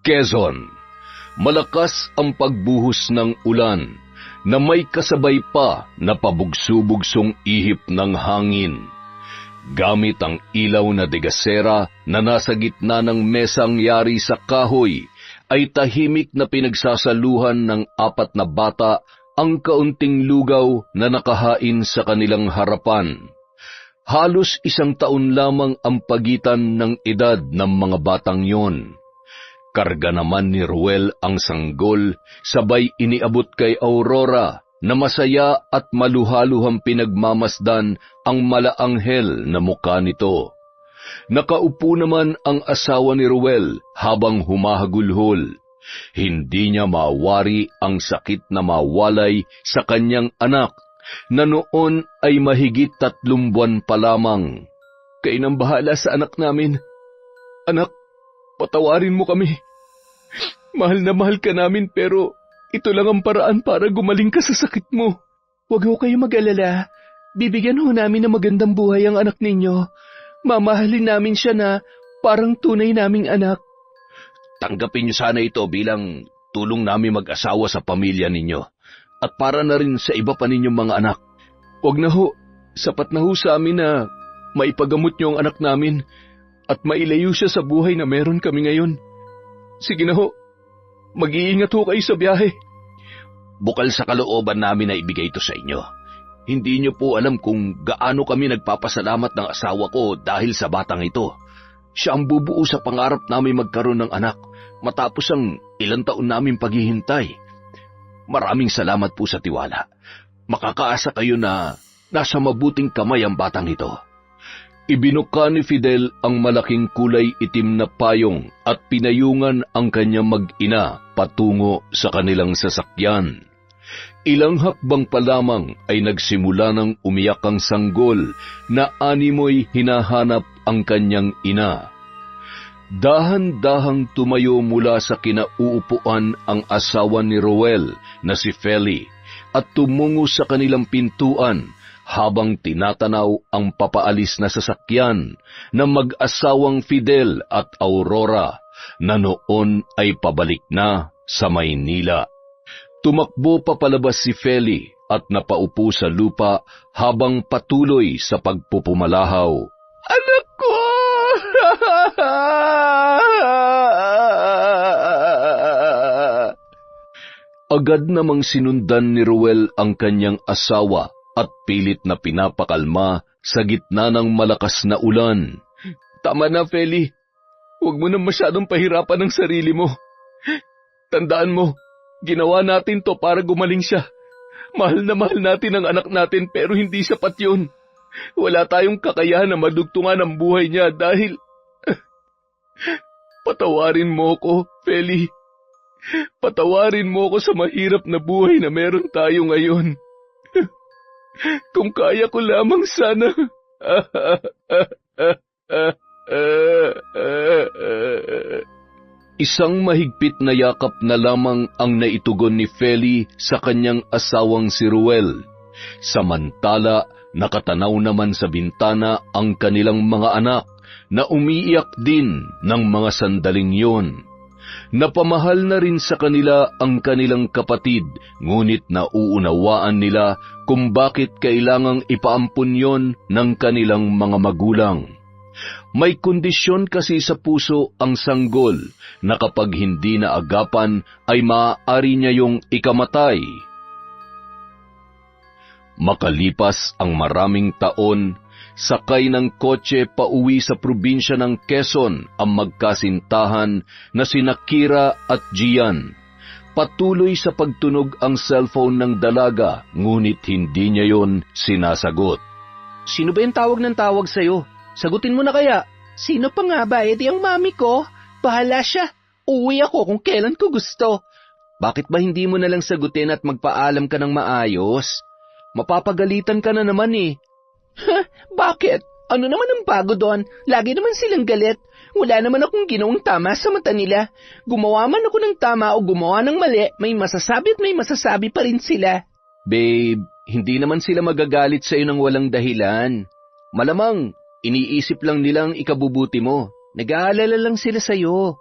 Quezon. Malakas ang pagbuhos ng ulan na may kasabay pa na pabugso-bugsong ihip ng hangin. Gamit ang ilaw na degasera na nasa gitna ng mesang yari sa kahoy, ay tahimik na pinagsasaluhan ng 4 na bata ang kaunting lugaw na nakahain sa kanilang harapan. Halos 1 taon lamang ang pagitan ng edad ng mga batang yon. Karga naman ni Ruel ang sanggol, sabay iniabot kay Aurora na masaya at maluhaluhang pinagmamasdan ang malaanghel na mukha nito. Nakaupo naman ang asawa ni Ruel habang humahagulhol. Hindi niya mawari ang sakit na mawalay sa kanyang anak na noon ay mahigit 3 buwan pa lamang. Kayo nang bahala sa anak namin. Anak, patawarin mo kami. Mahal na mahal ka namin pero ito lang ang paraan para gumaling ka sa sakit mo. Huwag ho kayo mag-alala. Bibigyan ho namin ng magandang buhay ang anak ninyo. Mamahalin namin siya na parang tunay naming anak. Tanggapin niyo sana ito bilang tulong namin mag-asawa sa pamilya ninyo at para na rin sa iba pa ninyong mga anak. Huwag na ho. Sapat na ho sa amin na maipagamot niyo ang anak namin at mailayo siya sa buhay na meron kami ngayon. Sige na ho. Mag-iingat ho kayo sa biyahe. Bukal sa kalooban namin na ibigay ito sa inyo. Hindi niyo po alam kung gaano kami nagpapasalamat ng asawa ko dahil sa batang ito. Siya ang bubuo sa pangarap namin magkaroon ng anak matapos ang ilang taon namin paghihintay. Maraming salamat po sa tiwala. Makakaasa kayo na nasa mabuting kamay ang batang ito. Ibinuka ni Fidel ang malaking kulay itim na payong at pinayungan ang kanyang mag-ina patungo sa kanilang sasakyan. Ilang hakbang pa lamang ay nagsimula ng umiyak ang sanggol na animoy hinahanap ang kanyang ina. Dahan-dahang tumayo mula sa kinauupuan ang asawa ni Roel na si Feli at tumungo sa kanilang pintuan habang tinatanaw ang papaalis na sasakyan ng mag-asawang Fidel at Aurora na noon ay pabalik na sa Maynila. Tumakbo papalabas si Feli at napaupo sa lupa habang patuloy sa pagpupumalahaw. Anak ko! Agad namang sinundan ni Ruel ang kanyang asawa at pilit na pinapakalma sa gitna ng malakas na ulan. Tama na, Feli. Huwag mo na masyadong pahirapan ang sarili mo. Tandaan mo, ginawa natin to para gumaling siya. Mahal na mahal natin ang anak natin pero hindi sapat yun. Wala tayong kakayahan na madugtungan ang buhay niya dahil... Patawarin mo ko, Feli. Patawarin mo ko sa mahirap na buhay na meron tayo ngayon. Kung kaya ko lamang sana. Isang mahigpit na yakap na lamang ang naitugon ni Feli sa kanyang asawang si Ruel. Samantala, nakatanaw naman sa bintana ang kanilang mga anak na umiiyak din ng mga sandaling yon. Napamahal na rin sa kanila ang kanilang kapatid, ngunit nauunawaan nila kung bakit kailangang ipaampun yon ng kanilang mga magulang. May kondisyon kasi sa puso ang sanggol na kapag hindi naagapan ay maaari niya yung ikamatay. Makalipas ang maraming taon, sakay ng kotse pauwi sa probinsya ng Quezon ang magkasintahan na sina Kira at Gian. Patuloy sa pagtunog ang cellphone ng dalaga, ngunit hindi niya yon sinasagot. Sino ba yung tawag ng tawag sa'yo? Sagutin mo na kaya. Sino pa nga ba? Di ang mami ko. Bahala siya. Uwi ako kung kailan ko gusto. Bakit ba hindi mo nalang sagutin at magpaalam ka ng maayos? Mapapagalitan ka na naman eh. Bakit? Ano naman ang bago doon? Lagi naman silang galit. Wala naman akong ginawang tama sa mata nila. Gumawa man ako ng tama o gumawa ng mali, may masasabi at may masasabi pa rin sila. Babe, hindi naman sila magagalit sa'yo ng walang dahilan. Malamang, iniisip lang nilang ikabubuti mo. Nag-aalala lang sila sa'yo.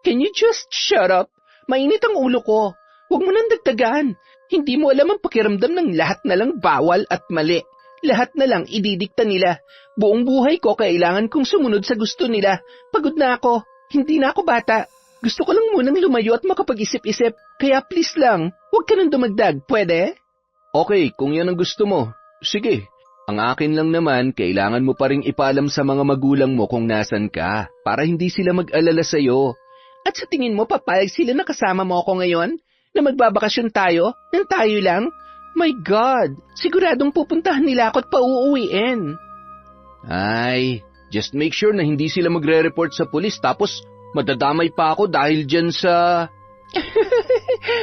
Can you just shut up? Mainit ang ulo ko. Huwag mo nang dagdagan. Hindi mo alam ang pakiramdam ng lahat na lang bawal at mali. Lahat na lang ididikta nila. Buong buhay ko kailangan kong sumunod sa gusto nila. Pagod na ako. Hindi na ako bata. Gusto ko lang munang lumayo at makapag-isip-isip. Kaya please lang, huwag ka nang dumagdag. Pwede? Okay, kung yan ang gusto mo. Sige. Ang akin lang naman, kailangan mo pa ring ipaalam sa mga magulang mo kung nasan ka para hindi sila mag-alala sa'yo. At sa tingin mo, papayag sila na kasama mo ako ngayon? Na magbabakasyon tayo? Nang tayo lang? My God! Siguradong pupuntahan nila ako at pauuwiin. Ay, just make sure na hindi sila magre-report sa pulis tapos madadamay pa ako dahil dyan sa...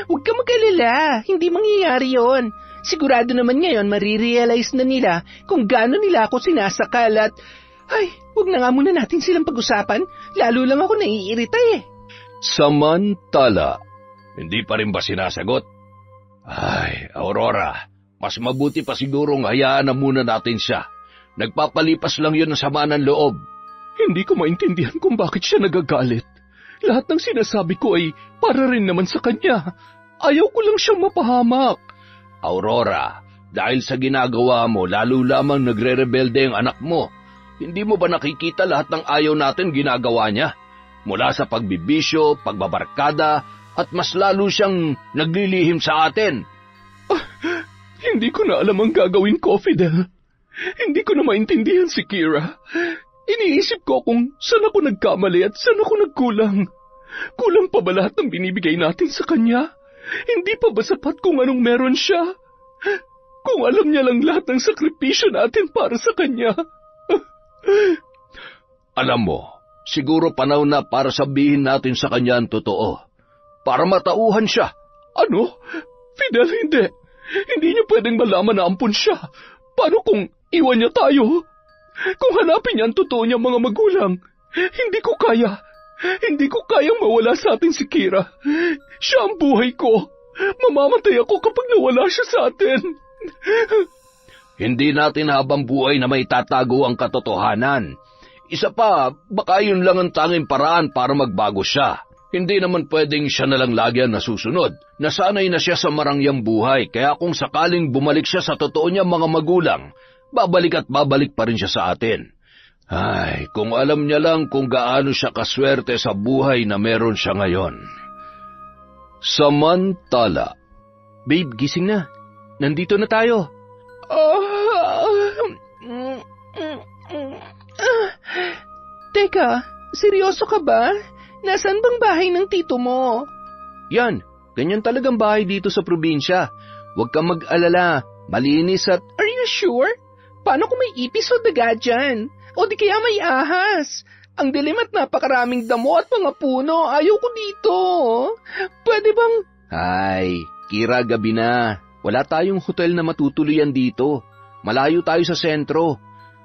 Huwag ka mag-alala. Hindi mangyayari yon. Sigurado naman ngayon marirealize na nila kung gaano nila ako sinasakal at... Ay, huwag na nga muna natin silang pag-usapan. Lalo lang ako naiirita eh. Samantala, hindi pa rin ba sinasagot? Ay, Aurora, mas mabuti pa sigurong hayaan na muna natin siya. Nagpapalipas lang yun ng sama ng loob. Hindi ko maintindihan kung bakit siya nagagalit. Lahat ng sinasabi ko ay para rin naman sa kanya. Ayaw ko lang siyang mapahamak. Aurora, dahil sa ginagawa mo, lalo lamang nagre-rebelde ang anak mo. Hindi mo ba nakikita lahat ng ayaw natin ginagawa niya? Mula sa pagbibisyo, pagbabarkada, at mas lalo siyang naglilihim sa atin. Hindi ko na alam ang gagawin ko, Fidel. Hindi ko na maintindihan si Kira. Iniisip ko kung saan ako nagkamali at saan ako nagkulang. Kulang pa ba lahat ng binibigay natin sa kanya? Hindi pa ba sapat kung anong meron siya? Kung alam niya lang lahat ng sakripisyo natin para sa kanya. Alam mo, siguro panahon na para sabihin natin sa kanya ang totoo. Para matauhan siya. Ano? Fidel, hindi. Hindi niya pwedeng malaman na ampun siya. Paano kung iwan niya tayo? Kung hanapin niya ang totoo niyang mga magulang, hindi ko kaya. Hindi ko kayang mawala sa atin si Kira. Siya ang buhay ko. Mamamatay ako kapag nawala siya sa atin. Hindi natin habang buhay na may tatago ang katotohanan. Isa pa, baka yun lang ang tanging paraan para magbago siya. Hindi naman pwedeng siya na lang lagi ang nasusunod. Nasanay na siya sa marangyang buhay, kaya kung sakaling bumalik siya sa totoo niyang mga magulang, babalik at babalik pa rin siya sa atin. Ay, kung alam niya lang kung gaano siya kaswerte sa buhay na meron siya ngayon. Samantala. Babe, gising na. Nandito na tayo. Teka, seryoso ka ba? Nasaan bang bahay ng tito mo? Yan, ganyan talagang bahay dito sa probinsya. Huwag kang mag-alala, malinis at... Are you sure? Paano kung may ipis o daga dyan? O di kaya may ahas? Ang dilim at napakaraming damo at mga puno. Ayaw ko dito. Pwede bang... Ay, Kira, gabi na. Wala tayong hotel na matutuluyan dito. Malayo tayo sa sentro.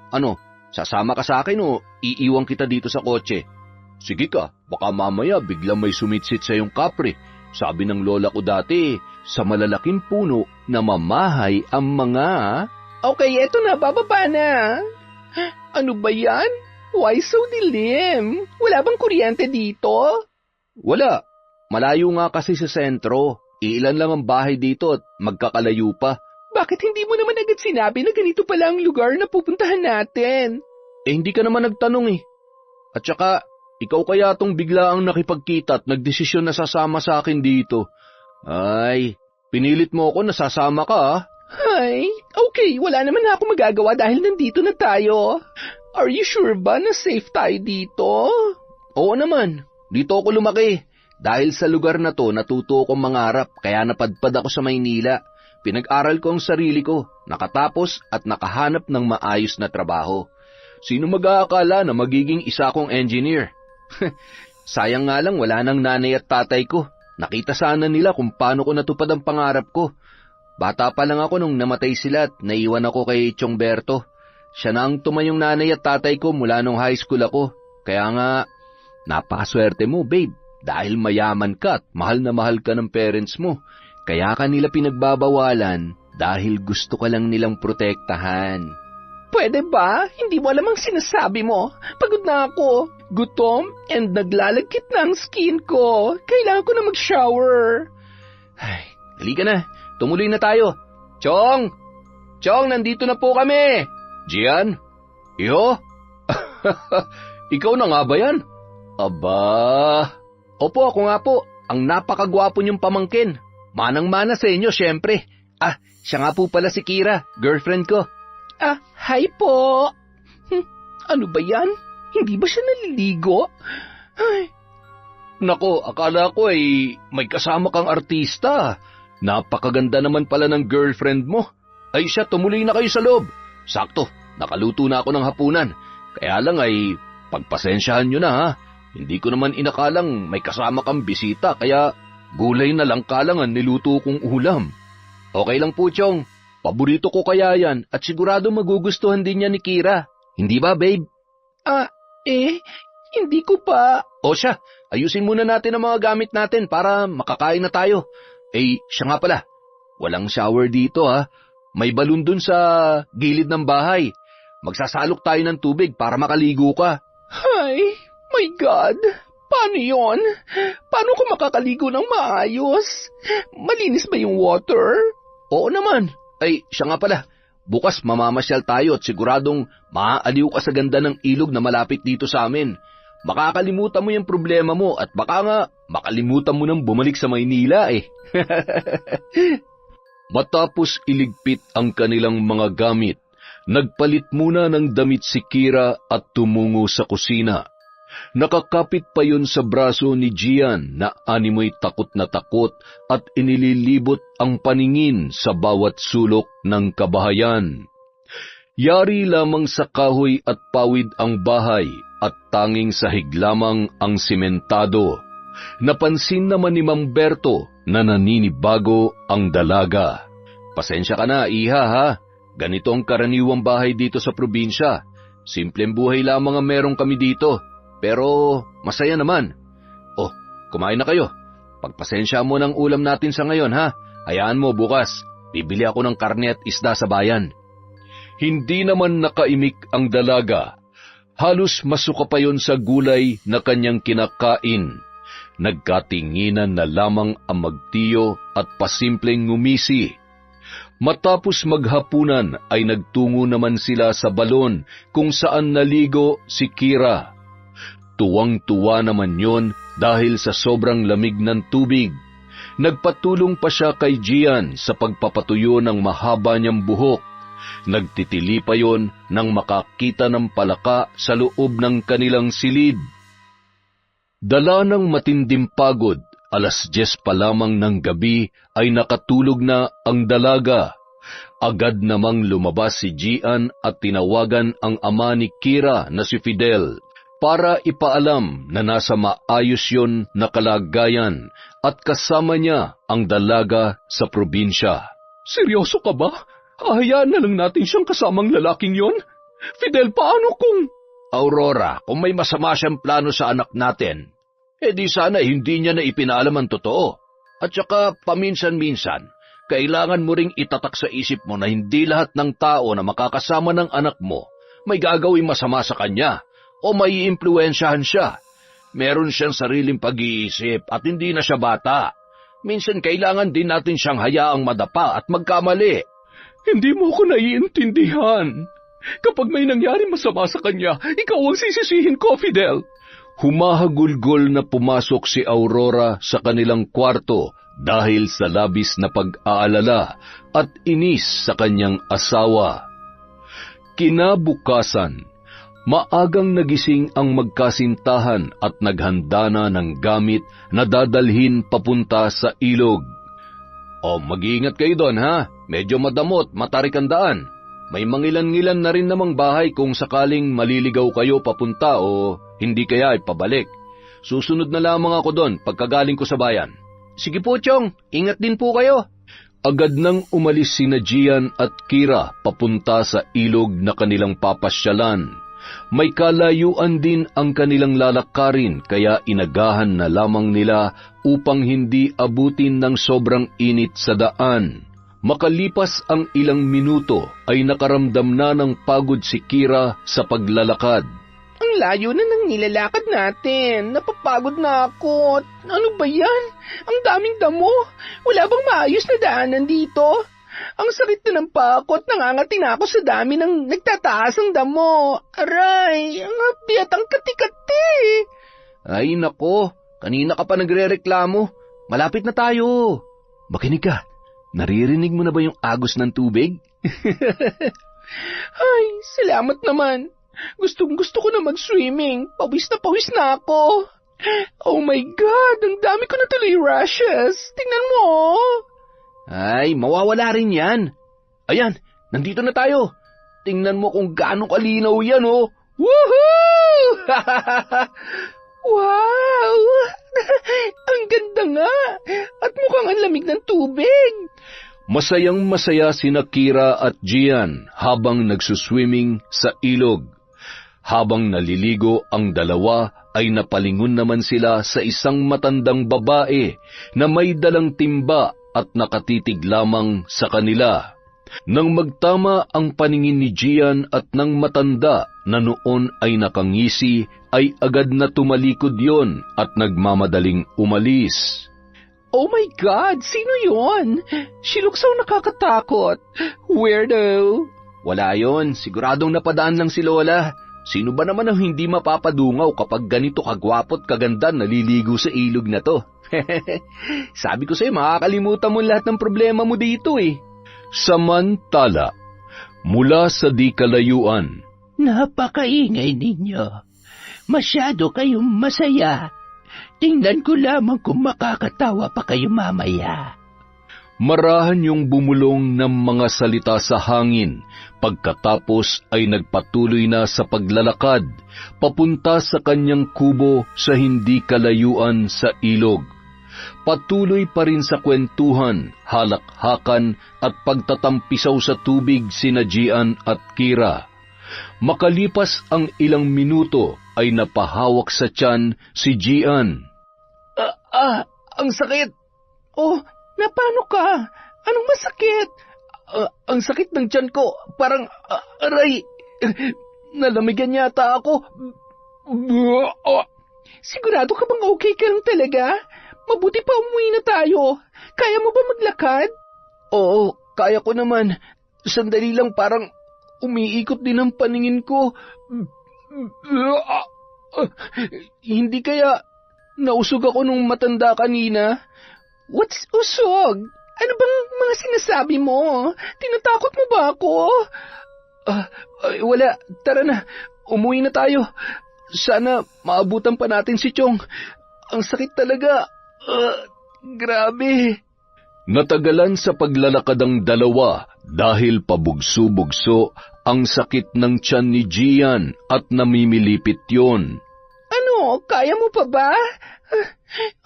Ano, sasama ka sa akin o iiwan kita dito sa kotse? Sige ka, baka mamaya biglang may sumitsit sa iyong kapre. Sabi ng lola ko dati, sa malalaking puno na mamahay ang mga... Okay, eto na, bababa na. Ano ba yan? Why so dilim? Wala bang kuryente dito? Wala. Malayo nga kasi sa sentro. Ilan lang ang bahay dito at magkakalayo pa. Bakit hindi mo naman agad sinabi na ganito pala ang lugar na pupuntahan natin? Hindi ka naman nagtanong eh. At saka, ikaw kaya tong bigla ang nakipagkita at nagdesisyon na sasama sa akin dito. Ay, pinilit mo ako na sasama ka ah. Ay, okay, wala naman na ako magagawa dahil nandito na tayo. Are you sure ba na safe tayo dito? Oo naman, dito ako lumaki. Dahil sa lugar na to natuto akong mangarap kaya napadpad ako sa Maynila. Pinag-aral ko ang sarili ko, nakatapos at nakahanap ng maayos na trabaho. Sino mag-aakala na magiging isa akong engineer? Sayang nga lang wala nang nanay at tatay ko. Nakita sana nila kung paano ko natupad ang pangarap ko. Bata pa lang ako nung namatay sila at naiwan ako kay Chongberto. Siya na ang tumayong nanay at tatay ko mula nung high school ako. Kaya nga, napakaswerte mo babe. Dahil mayaman ka at mahal na mahal ka ng parents mo. Kaya ka nila pinagbabawalan dahil gusto ka lang nilang protektahan. Pwede ba? Hindi mo alam ang sinasabi mo. Pagod na ako. Gutom and naglalagkit na ang skin ko. Kailangan ko na mag-shower. Ay, halika na. Tumuloy na tayo. Chong! Chong, nandito na po kami. Gian? Iho? Ikaw na nga ba yan? Aba... Opo, ako nga po. Ang napakagwapo niyong pamangkin. Manang-mana sa inyo, syempre. Siya nga po pala si Kira, girlfriend ko. Hi po. Ano ba yan? Hindi ba siya naliligo? Ay. Nako, akala ko ay may kasama kang artista. Napakaganda naman pala ng girlfriend mo. Ay siya, tumuloy na kayo sa loob. Sakto, nakaluto na ako ng hapunan. Kaya lang ay pagpasensyahan nyo na ha. Hindi ko naman inakalang may kasama kang bisita kaya gulay na lang kalangan niluto kong ulam. Okay lang po, Chong. Paborito ko kaya yan at sigurado magugustuhan din niya ni Kira. Hindi ba, babe? Hindi ko pa. O siya, ayusin muna natin ang mga gamit natin para makakain na tayo. Siya nga pala, walang shower dito ha. May balon dun sa gilid ng bahay. Magsasalok tayo ng tubig para makaligo ka. Ay, my God! Paano yon? Paano ko makakaligo ng maayos? Malinis ba yung water? Oo naman. Siya nga pala. Bukas mamamasyal tayo at siguradong maaaliw ka sa ganda ng ilog na malapit dito sa amin. Makakalimutan mo yung problema mo at baka nga makalimutan mo nang bumalik sa Maynila Matapos iligpit ang kanilang mga gamit, nagpalit muna ng damit si Kira at tumungo sa kusina. Nakakapit pa yun sa braso ni Gian na animoy takot na takot at inililibot ang paningin sa bawat sulok ng kabahayan. Yari lamang sa kahoy at pawid ang bahay at tanging sahig lamang ang simentado. Napansin naman ni Mamberto na naninibago ang dalaga. Pasensya ka na, iha ha. Ganito ang karaniwang bahay dito sa probinsya. Simpleng buhay lamang ang meron kami dito. Pero masaya naman. Kumain na kayo. Pagpasensya mo ng ulam natin sa ngayon ha. Hayaan mo bukas. Bibili ako ng karne at isda sa bayan. Hindi naman nakaimik ang dalaga. Halos masuka pa yon sa gulay na kanyang kinakain. Nagkatinginan na lamang ang magtiyo at pasimpleng ngumisi. Matapos maghapunan ay nagtungo naman sila sa balon kung saan naligo si Kira. Tuwang-tuwa naman yon dahil sa sobrang lamig ng tubig. Nagpatulong pa siya kay Gian sa pagpapatuyo ng mahaba niyang buhok. Nagtitili pa yon nang makakita ng palaka sa loob ng kanilang silid. Dala ng matinding pagod, 10:00 pa lamang ng gabi ay nakatulog na ang dalaga. Agad namang lumabas si Gian at tinawagan ang ama ni Kira na si Fidel para ipaalam na nasa maayos yon na kalagayan at kasama niya ang dalaga sa probinsya. Seryoso ka ba? Hahayaan na lang natin siyang kasamang lalaking yon? Fidel, paano kung... Aurora, kung may masama siyang plano sa anak natin, di sana hindi niya na ipinaalam ang totoo. At saka paminsan-minsan, kailangan mo ring itatak sa isip mo na hindi lahat ng tao na makakasama ng anak mo may gagawing masama sa kanya o may impluwensyahan siya. Meron siyang sariling pag-iisip at hindi na siya bata. Minsan kailangan din natin siyang hayaang madapa at magkamali. Hindi mo ko naiintindihan. Kapag may nangyari masama sa kanya, ikaw ang sisisihin ko, Fidel. Humahagulgol na pumasok si Aurora sa kanilang kwarto dahil sa labis na pag-aalala at inis sa kanyang asawa. Kinabukasan, maagang nagising ang magkasintahan at naghanda na ng gamit na dadalhin papunta sa ilog. Mag-iingat kayo doon ha, medyo madamot, matarik ang daan. May mangilan-ngilan na rin namang bahay kung sakaling maliligaw kayo papunta o hindi kaya ay pabalik. Susunod na lamang ako doon pagkagaling ko sa bayan. Sige po, Chong. Ingat din po kayo. Agad nang umalis sina Gian at Kira papunta sa ilog na kanilang papasyalan. May kalayuan din ang kanilang lalakarin kaya inagahan na lamang nila upang hindi abutin ng sobrang init sa daan. Makalipas ang ilang minuto ay nakaramdam na ng pagod si Kira sa paglalakad. Ang layo na ng nilalakad natin. Napapagod na ako. Ano ba yan? Ang daming damo. Wala bang maayos na daanan dito? Ang sakit na ng pako at nangangati na ako sa dami ng nagtataas ang damo. Aray, ang habi at ang kati-kati. Ay nako, kanina ka pa nagre-reklamo. Malapit na tayo. Makinig ka. Naririnig mo na ba yung agos ng tubig? Ay, salamat naman. Gustong-gusto ko na mag-swimming. Pawis na ako. Oh my God, ang dami ko na tuloy rashes. Tingnan mo. Ay, mawawala rin yan. Ayan, nandito na tayo. Tingnan mo kung gaano kalinaw yan, oh. Woohoo! Wow! Ang ganda nga. At mukhang ang lamig ng tubig. Masayang-masaya sina Kira at Gian habang nagsuswimming sa ilog. Habang naliligo ang dalawa ay napalingon naman sila sa isang matandang babae na may dalang timba at nakatitig lamang sa kanila. Nang magtama ang paningin ni Gian at ng matanda na noon ay nakangisi, ay agad na tumalikod yon at nagmamadaling umalis. Oh my God, sino yon? She looks so nakakatakot. Weirdo. Wala yon, siguradong napadaan lang si Lola. Sino ba naman ang hindi mapapadungaw kapag ganito kagwapo't kaganda naliligo sa ilog na to? Sabi ko sa'yo, makakalimutan mo lahat ng problema mo dito eh. Samantala, mula sa di kalayuan, Napakaingay ninyo. Masyado kayong masaya. Tingnan ko lamang kung makakatawa pa kayo mamaya. marahan yung bumulong ng mga salita sa hangin, pagkatapos ay nagpatuloy na sa paglalakad, papunta sa kanyang kubo sa hindi kalayuan sa ilog. Patuloy pa rin sa kwentuhan, halakhakan at pagtatampisaw sa tubig sina Gian at Kira. Makalipas ang ilang minuto ay napahawak sa tiyan si Gian. Ang sakit! Oh, napano ka? Anong masakit? Ang sakit ng tiyan ko, parang, aray, nalamigan yata ako. Sigurado ka bang okay ka lang talaga? Mabuti pa umuwi na tayo. Kaya mo ba maglakad? Oo, kaya ko naman. Sandali lang parang umiikot din ang paningin ko. Hindi kaya nausog ako nung matanda kanina? What's usog? Ano bang mga sinasabi mo? Tinatakot mo ba ako? Wala. Tara na. Umuwi na tayo. Sana maabutan pa natin si Chong. Ang sakit talaga. Grabe. Natagalan sa paglalakad ang dalawa dahil pabugso-bugso ang sakit ng tiyan ni Gian at namimilipit yon. Ano? Kaya mo pa ba?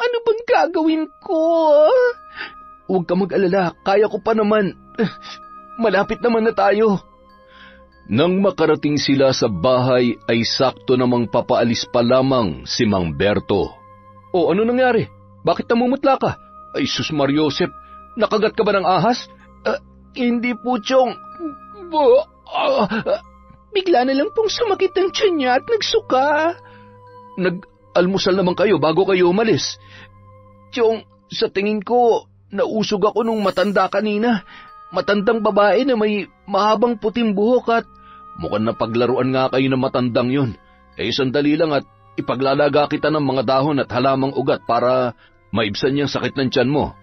Ano bang gagawin ko? Huwag ka mag-alala. Kaya ko pa naman. Malapit naman na tayo. Nang makarating sila sa bahay ay sakto namang papaalis pa lamang si Mang Berto. O ano nangyari? Bakit namumutla ka? Ay sus Mariosep, nakagat ka ba ng ahas? Hindi po, Chong. Bigla na lang pong sumakit ang tiyan niya at nagsuka. Nag-almusal naman kayo bago kayo umalis. Chong, sa tingin ko, nausog ako nung matanda kanina. Matandang babae na may mahabang puting buhok at mukhang napaglaruan nga kayo ng matandang yun. Sandali lang at ipaglalaga kita ng mga dahon at halamang ugat para maibsan niyang sakit ng tiyan mo.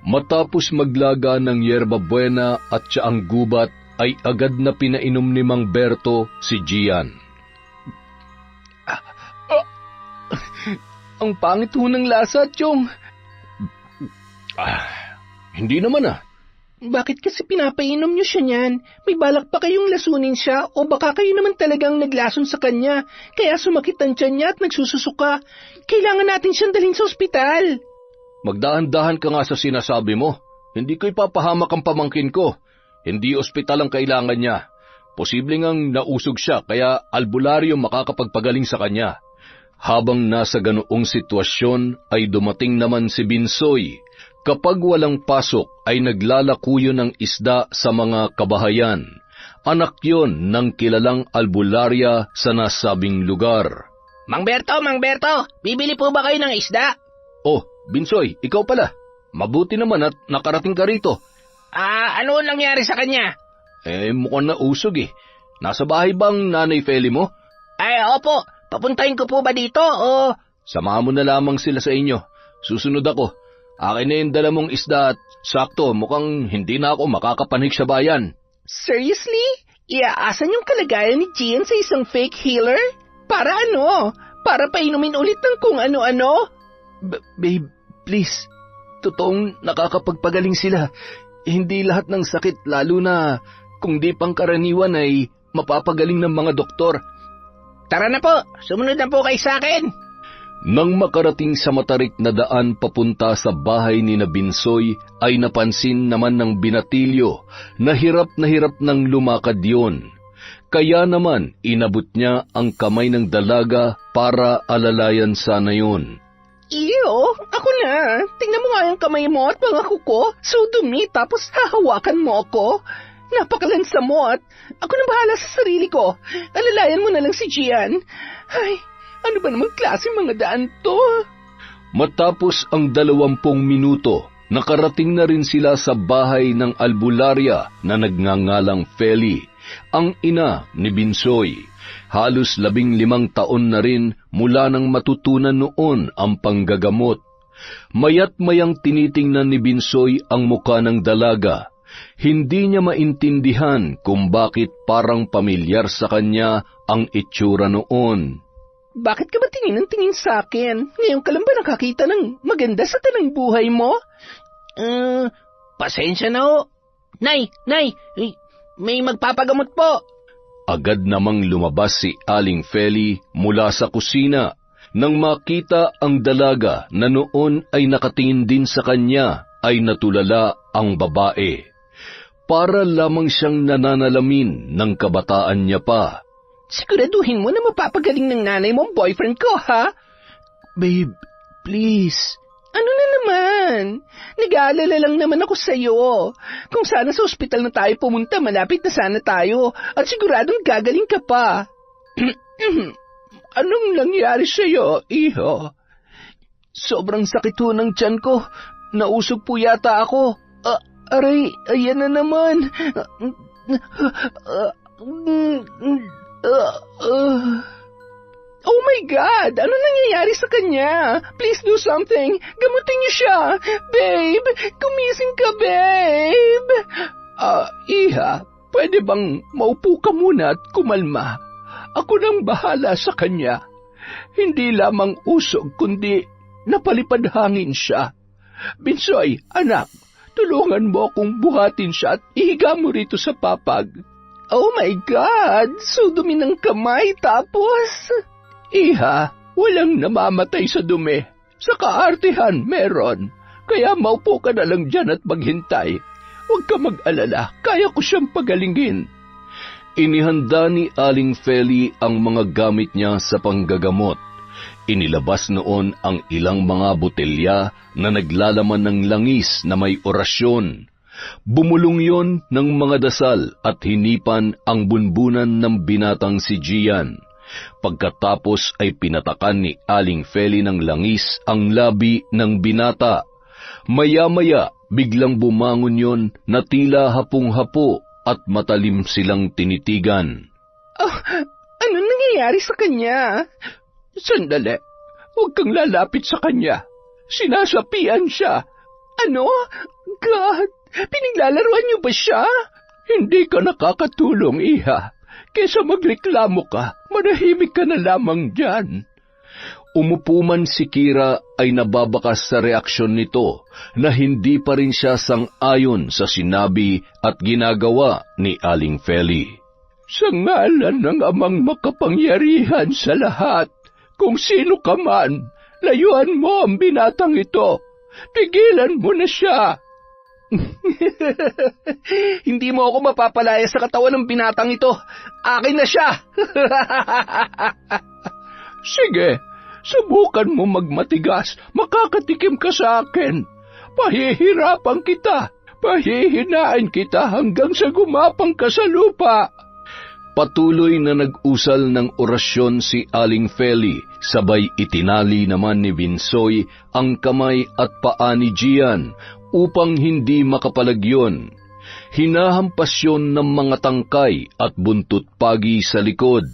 Matapos maglaga ng yerba buena at siyaang gubat, ay agad na pinainom ni Mang Berto si Gian. Ang pangit ho ng lasa, Chong. Hindi naman Bakit kasi pinapainom niyo siya niyan? May balak pa kayong lasunin siya o baka kayo naman talagang naglason sa kanya kaya sumakit ang tiyan niya at nagsususuka. Kailangan natin siyang dalhin sa ospital. Magdahan-dahan ka nga sa sinasabi mo. Hindi ko ipapahamak ang pamangkin ko. Hindi ospital ang kailangan niya. Posibleng ang nausog siya kaya albularyo makakapagpagaling sa kanya. Habang nasa ganoong sitwasyon ay dumating naman si Binsoy. Kapag walang pasok ay naglalakuyo ng isda sa mga kabahayan. Anak yon ng kilalang albularya sa nasabing lugar. Mang Berto, bibili po ba kayo ng isda? Oh, Binsoy, ikaw pala. Mabuti naman at nakarating ka rito. Ano nangyari sa kanya? Mukhang nausog eh. Nasa bahay bang Nanay Feli mo? Ay, opo. Papuntahin ko po ba dito o... Samahan mo na lamang sila sa inyo. Susunod ako. Akin na yung dala mong isda at sakto, mukhang hindi na ako makakapanik sa bayan. Seriously? Iaasan yung kalagayan ni Gian sa isang fake healer? Para ano? Para painumin ulit ng kung ano-ano? Babe, please. Totoong nakakapagpagaling sila. Hindi lahat ng sakit, lalo na kung di pangkaraniwan ay mapapagaling ng mga doktor. Tara na po, sumunod na po kayo sa akin. Nang makarating sa matarik na daan papunta sa bahay ni na Binsoy, ay napansin naman ng binatilyo na hirap ng lumakad yon. Kaya naman inabot niya ang kamay ng dalaga para alalayan sana yon. Iyo, ako na. Tingnan mo nga yung kamay mo at mga kuko. So dumi, tapos hahawakan mo ako. Napakalansa mo at ako na bahala sa sarili ko. Alalayan mo na lang si Gian. Ay, ano ba namang klase mga daan to? Matapos ang 20 minuto, nakarating na rin sila sa bahay ng albularya na nagngangalang Feli, ang ina ni Binsoy. Halos 15 taon na rin mula nang matutunan noon ang panggagamot. Mayat mayang tinitingnan ni Binsoy ang muka ng dalaga. Hindi niya maintindihan kung bakit parang pamilyar sa kanya ang itsura noon. Bakit ka ba tingin ng tingin sa akin? Ngayon ka lang ba nakakita ng maganda sa tanang buhay mo? Pasensya na ho. Nay, may magpapagamot po. Agad namang lumabas si Aling Feli mula sa kusina nang makita ang dalaga na noon ay nakatingin din sa kanya ay natulala ang babae. Para lamang siyang nananalamin ng kabataan niya pa. Siguraduhin mo na mapapagaling ng nanay mo ang boyfriend ko, ha? Babe, please. Ano na naman? Nag-aalala lang naman ako sa'yo. Kung sana sa ospital na tayo pumunta, malapit na sana tayo. At siguradong gagaling ka pa. Anong nangyari sa'yo, iho? Sobrang sakit ho ng tiyan ko. Nausog po yata ako. Aray, ayan na naman. Oh my God! Ano nangyayari sa kanya? Please do something. Gamutin niyo siya. Babe, gumising ka, babe. Iha, pwede bang maupo ka muna at kumalma? Ako nang bahala sa kanya. Hindi lamang usog, kundi napalipad hangin siya. Binsoy, anak, tulungan mo akong buhatin siya at ihiga mo rito sa papag. Oh my God! So dumi ng kamay tapos... Iha, walang namamatay sa dumi. Sa kaartehan meron. Kaya maupo ka na lang dyan at maghintay. Huwag ka mag-alala, kaya ko siyang pagalingin. Inihanda ni Aling Feli ang mga gamit niya sa panggagamot. Inilabas noon ang ilang mga botelya na naglalaman ng langis na may orasyon. Bumulong yon ng mga dasal at hinipan ang bunbunan ng binatang si Gian. Pagkatapos ay pinatakan ni Aling Feli ng langis ang labi ng binata. Maya-maya biglang bumangon yon na tila hapong-hapo at matalim silang tinitigan. Ano nangyayari sa kanya? Sandali, huwag kang lalapit sa kanya. Sinasapian siya. Ano? God, pinaglalaruan niyo ba siya? Hindi ka nakakatulong, iha. Kesa magreklamo ka, manahimik ka na lamang dyan. Umupo man si Kira ay nababakas sa reaksyon nito na hindi pa rin siya sang-ayon sa sinabi at ginagawa ni Aling Feli. Sa ngalan ng amang makapangyarihan sa lahat, kung sino ka man, layuan mo ang binatang ito. Tigilan mo na siya. Hindi mo ako mapapalaya sa katawan ng binatang ito. Akin na siya. Sige, subukan mo magmatigas. Makakatikim ka sa akin. Pahihirapan kita. Pahihinain kita hanggang sa gumapang ka sa lupa. Patuloy na nag-usal ng orasyon si Aling Feli, sabay itinali naman ni Binsoy ang kamay at paa ni Gian upang hindi makapalagyon. Hinahampas yun ng mga tangkay at buntot pagi sa likod.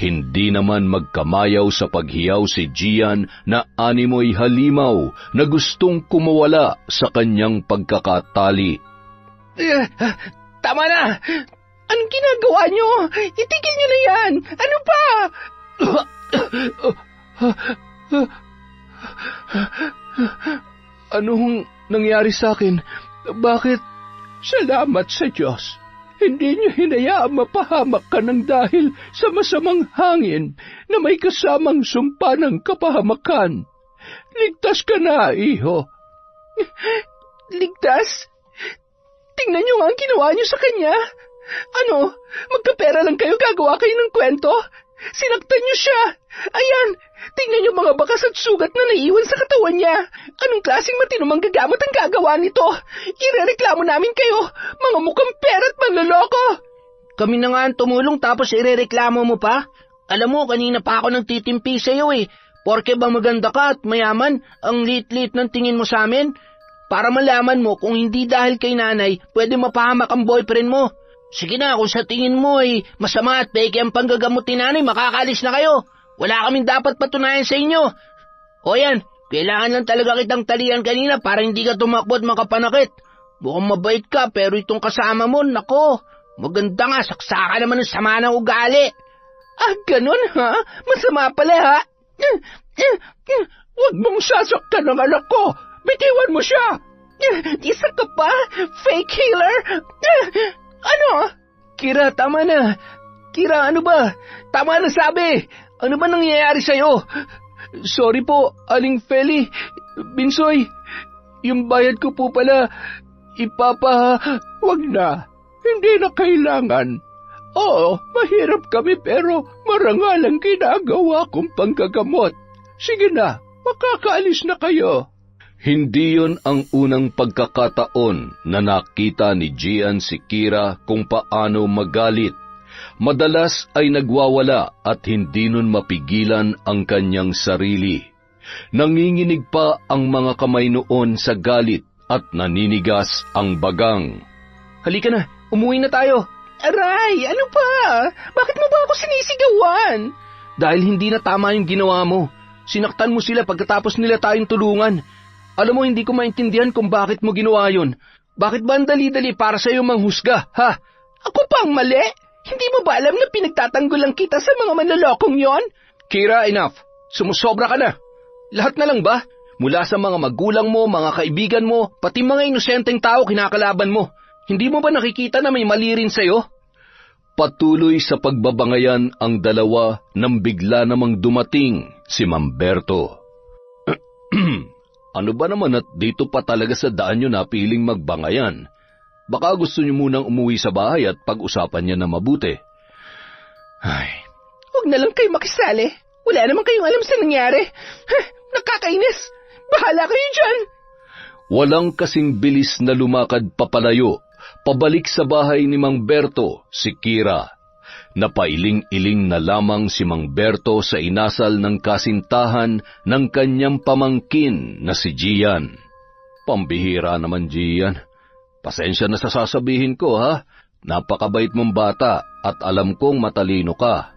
Hindi naman magkamayaw sa paghiyaw si Gian na animoy halimaw na gustong kumawala sa kanyang pagkakatali. Tama na! Anong ginagawa nyo? Itigil nyo na yan! Ano pa? Anong nangyari sa akin? Bakit? Salamat sa Diyos. Hindi niyo hinayaang mapahamak ka ng dahil sa masamang hangin na may kasamang sumpa ng kapahamakan. Ligtas ka na, iho. Ligtas? Tingnan nyo nga ang ginawa nyo sa kanya. Ano, magkapera lang kayo, gagawa kayo ng kwento? Sinaktan niyo siya. Ayan, tingnan niyo mga bakas at sugat na naiwan sa katawan niya. Anong klaseng matinumang gagamot ang gagawa nito? Irereklamo namin kayo, mga mukhang pera at manloloko. Kami na nga ang tumulong tapos irereklamo mo pa? Alam mo, kanina pa ako nagtitimpi sa iyo eh. Porke ba maganda ka at mayaman, ang lit-lit ng tingin mo sa amin? Para malaman mo kung hindi dahil kay nanay, pwede mapahamak ang boyfriend mo. Sige na, kung sa tingin mo ay masama at peke ang panggagamot ni nanay, makakalis na kayo. Wala kaming dapat patunayan sa inyo. O yan, kailangan lang talaga kitang talian kanina para hindi ka tumakbo at makapanakit. Mukhang mabait ka, pero itong kasama mo, nako, maganda nga, saksaka naman ng sama ng ugali. Ah, ganun ha? Masama pala ha? Huwag mong sasaktan ang anak ko. Bitiwan mo siya. Isa ka pa? Fake healer? Ano? Kira, tama na. Kira, ano ba? Tama na sabi. Ano ba nangyayari sa'yo? Sorry po, Aling Feli. Binsoy, yung bayad ko po pala, wag na. Hindi na kailangan. Oo, mahirap kami pero marangal ang ginagawa kong panggagamot. Sige na, makakaalis na kayo. Hindi yon ang unang pagkakataon na nakita ni Gian si Kira kung paano magalit. Madalas ay nagwawala at hindi nun mapigilan ang kanyang sarili. Nanginginig pa ang mga kamay noon sa galit at naninigas ang bagang. Halika na, umuwi na tayo. Aray, ano pa? Bakit mo ba ako sinisigawan? Dahil hindi na tama yung ginawa mo. Sinaktan mo sila pagkatapos nila tayong tulungan. Alam mo, hindi ko maintindihan kung bakit mo ginawa yun. Bakit ba ang dali-dali para sa iyo manghusga, ha? Ako pa ang mali? Hindi mo ba alam na pinagtatanggulan kita sa mga manlolokong yon? Kira, enough. Sumusobra ka na. Lahat na lang ba? Mula sa mga magulang mo, mga kaibigan mo, pati mga inosenteng tao kinakalaban mo. Hindi mo ba nakikita na may mali rin sa'yo? Patuloy sa pagbabangayan ang dalawa nang bigla namang dumating si Mamberto. Ano ba naman at dito pa talaga sa daan nyo napiling magbangayan? Baka gusto nyo munang umuwi sa bahay at pag-usapan niya na mabuti. Ay. Huwag na lang kayo makisali. Wala naman kayong alam sa nangyari. Nakakainis. Bahala kayo dyan. Walang kasing bilis na lumakad papalayo, pabalik sa bahay ni Mang Berto, si Kira. Napailing-iling na lamang si Mang Berto sa inasal ng kasintahan ng kanyang pamangkin na si Gian. Pambihira naman, Gian. Pasensya na sa sasabihin ko, ha? Napakabait mong bata at alam kong matalino ka.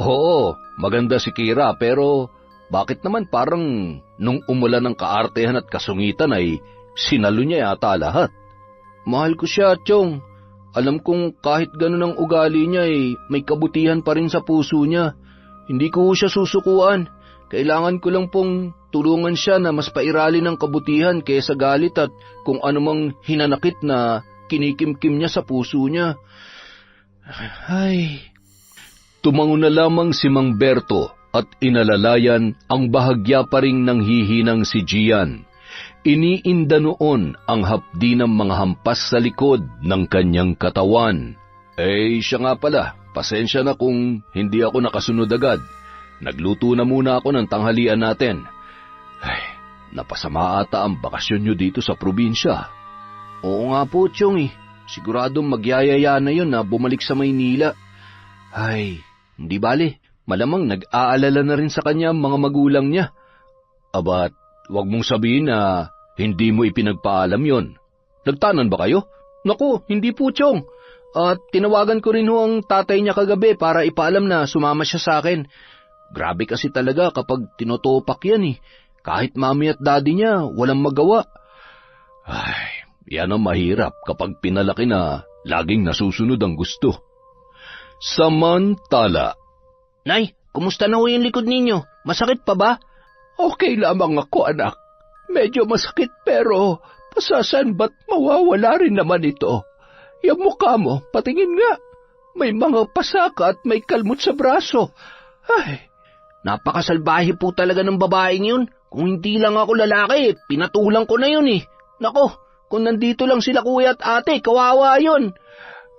Oo, maganda si Kira pero bakit naman parang nung umulan ng kaartehan at kasungitan ay sinalo niya yata lahat? Mahal ko siya, Chong. Alam kong kahit ganun ang ugali niya may kabutihan pa rin sa puso niya. Hindi ko siya susukuan. Kailangan ko lang pong tulungan siya na mas pairali ng kabutihan kaysa galit at kung anumang hinanakit na kinikimkim niya sa puso niya. Ay. Tumango na lamang si Mang Berto at inalalayan ang bahagya pa ring nanghihinang si Gian. Iniinda noon ang hapdi ng mga hampas sa likod ng kanyang katawan. Siya nga pala, pasensya na kung hindi ako nakasunod agad. Nagluto na muna ako ng tanghalian natin. napasama ata ang bakasyon nyo dito sa probinsya. Oo nga po, Chong Siguradong magyayaya na yun na bumalik sa Maynila. Ay, hindi bale. Malamang nag-aalala na rin sa kanya ang mga magulang niya. Abat, wag mong sabihin na hindi mo ipinagpaalam yon. Nagtanan ba kayo? Naku, hindi po, Chong. At tinawagan ko rin ho ang tatay niya kagabi para ipaalam na sumama siya sa akin. Grabe kasi talaga kapag tinotopak yan Kahit mami at daddy niya, walang magawa. Ay, yan ang mahirap kapag pinalaki na laging nasusunod ang gusto. Samantala, Nay, kumusta na ho yung likod ninyo? Masakit pa ba? Okay lamang ako, anak. Medyo masakit pero pasasan ba't mawawala rin naman ito? Yung mukha mo, patingin nga. May mga pasaka at may kalmot sa braso. Ay, napakasalbahe po talaga ng babaeng yun. Kung hindi lang ako lalaki, pinatulang ko na yun Nako, kung nandito lang sila kuya at ate, kawawa yun.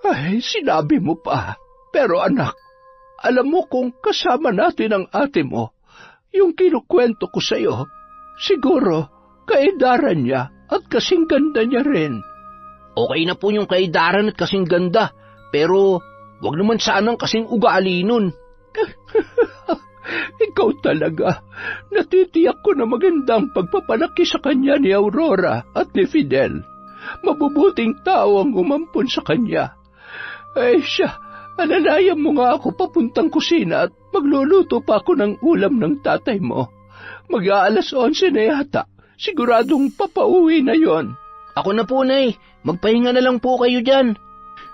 Ay, sinabi mo pa. Pero anak, alam mo kung kasama natin ang ate mo, yung kinukwento ko sa'yo, siguro kaedaran niya at kasing ganda niya rin. Okay na po yung kaedaran at kasing ganda, pero wag naman sanang kasing ugali nun. Ikaw talaga, natitiyak ko na magandang pagpapalaki sa kanya ni Aurora at ni Fidel. Mabubuting tao ang umampun sa kanya. Ay siya, alalayan mo nga ako papuntang kusina at magluluto pa ako ng ulam ng tatay mo. Mag-aalas 11 na yata, siguradong papauwi na yon. Ako na po, Nay. Magpahinga na lang po kayo dyan.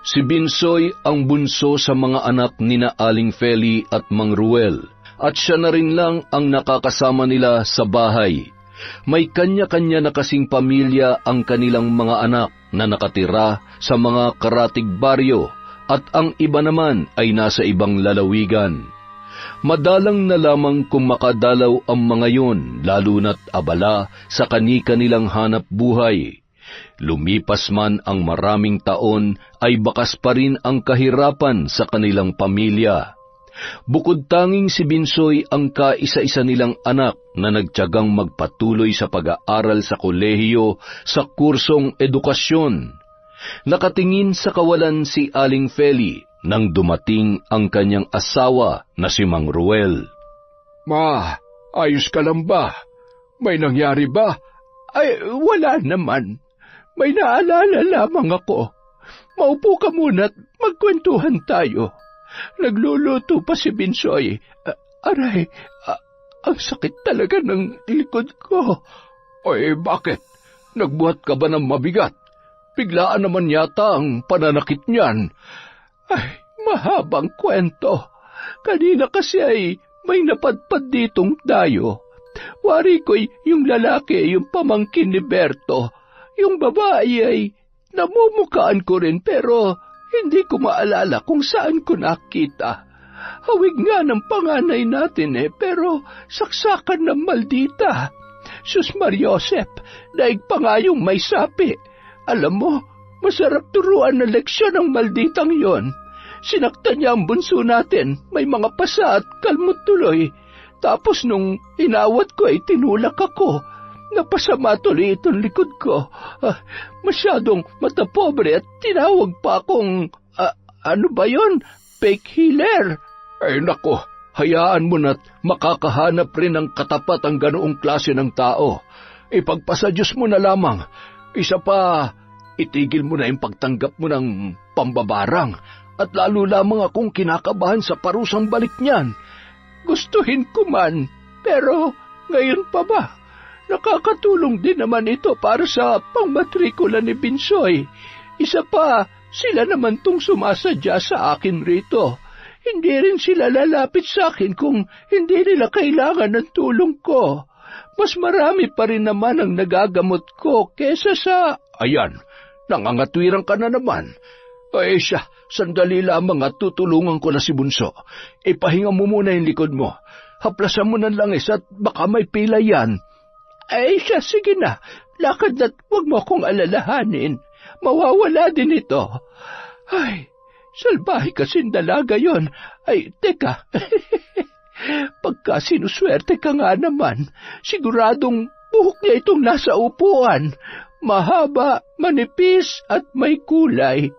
Si Binsoy ang bunso sa mga anak nina Aling Feli at Mang Ruel, at siya na rin lang ang nakakasama nila sa bahay. May kanya-kanya na kasing pamilya ang kanilang mga anak na nakatira sa mga karatig baryo, at ang iba naman ay nasa ibang lalawigan. Madalang na lamang kung makadalaw ang mga yon, lalo na't abala sa kani-kanilang hanap buhay. Lumipas man ang maraming taon, ay bakas pa rin ang kahirapan sa kanilang pamilya. Bukod tanging si Binsoy ang kaisa-isa nilang anak na nagtiyagang magpatuloy sa pag-aaral sa kolehiyo sa kursong edukasyon. Nakatingin sa kawalan si Aling Feli nang dumating ang kanyang asawa na si Mang Ruel. Ma, ayos ka lang ba? May nangyari ba? Ay, wala naman. May naalala lamang ako. Maupo ka muna at magkwentuhan tayo. Nagluluto pa si Binsoy. Aray, ang sakit talaga ng likod ko. Oy, bakit? Nagbuhat ka ba ng mabigat? Biglaan naman yata ang pananakit niyan. Ay, mahabang kwento. Kanina kasi ay may napadpad ditong dayo. Wari ko'y yung lalaki, yung pamangkin ni Berto. Yung babae ay namumukaan ko rin pero hindi ko maalala kung saan ko nakita. Hawig nga ng panganay natin pero saksakan ng maldita. Sus Mariosep, daig pa nga yung may sapi. Alam mo, masarap turuan na leksyon ng malditang yon. Sinaktan niya ang bunso natin, may mga pasa at kalmot tuloy. Tapos nung inawat ko ay tinulak ako. Napasama tuloy itong likod ko. Masyadong matapobre at tinawag pa akong, ano ba yon? Fake healer. Ay nako, hayaan mo na't makakahanap rin ng katapat ang ganoong klase ng tao. Ipagpasa Diyos mo na lamang. Isa pa, itigil mo na yung pagtanggap mo ng pambabarang at lalo lamang akong kinakabahan sa parusang balik niyan. Gustuhin ko man, pero ngayon pa ba? Nakakatulong din naman ito para sa pangmatrikula ni Binsoy. Isa pa, sila naman tong sumasadya sa akin rito. Hindi rin sila lalapit sa akin kung hindi nila kailangan ng tulong ko. Mas marami pa rin naman ang nagagamot ko kesa sa... Ayan, nangangatwiran ka na naman. Ay siya, sandali lamang at tutulungan ko na si Bunso. Ipahinga mo muna yung likod mo. Haplasan mo ng langis at baka may pila yan. Ay siya, sige na. Lakad na't huwag mo akong alalahanin. Mawawala din ito. Ay, salbahe kasing dalaga yon. Ay, teka. Pagka sinuswerte ka nga naman, siguradong Buhok niya itong nasa upuan. Mahaba, manipis at may kulay.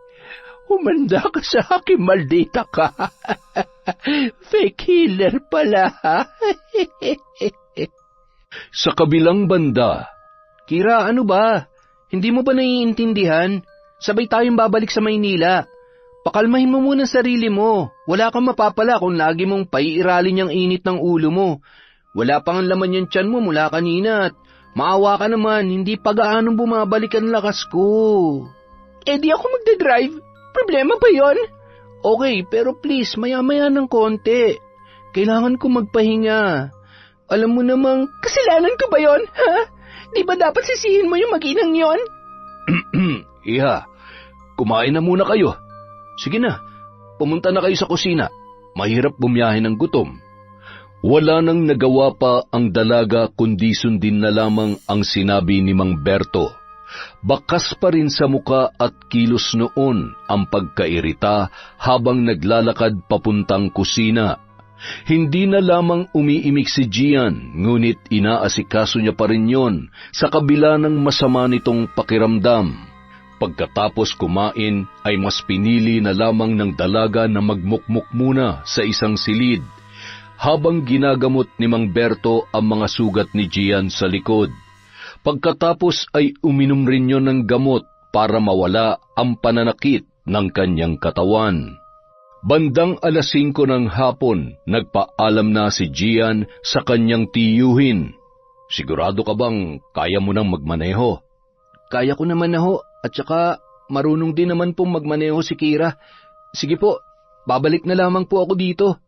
Humanda ka sa akin, maldita ka. Fake healer pala. Sa kabilang banda, Kira, ano ba? Hindi mo ba naiintindihan? Sabay tayong babalik sa Maynila. Pakalmahin mo muna sarili mo. Wala kang mapapala kung lagi mong paiiralin yung init ng ulo mo. Wala pang laman yung tiyan mo mula kanina at maawa ka naman, hindi pa gaanong bumabalik ang lakas ko. Di ako magdadrive. Problema ba yon? Okay, pero please, maya-maya ng konti. Kailangan ko magpahinga. Alam mo namang, Kasalanan ko ba yon, ha? Di ba dapat sisihin mo yung mag-inang yon? Iha, kumain na muna kayo. sige na, pumunta na kayo sa kusina. Mahirap bumiyahe ng gutom. Wala nang nagawa pa ang dalaga kundi sundin na lamang ang sinabi ni Mang Berto. Bakas pa rin sa muka at kilos noon ang pagkairita habang naglalakad papuntang kusina. Hindi na lamang umiimik si Gian, ngunit inaasikaso niya pa rin yon sa kabila ng masama nitong pakiramdam. Pagkatapos kumain ay mas pinili na lamang ng dalaga na magmukmuk muna sa isang silid, habang ginagamot ni Mang Berto ang mga sugat ni Gian sa likod. Pagkatapos ay uminom rin yon ng gamot para mawala ang pananakit ng kanyang katawan. Bandang 5:00 ng hapon, nagpaalam na si Gian sa kanyang tiyuhin. Sigurado ka bang kaya mo nang magmaneho? Kaya ko naman na ho, at saka marunong din naman pong magmaneho si Kira. Sige po, babalik na lamang po ako dito.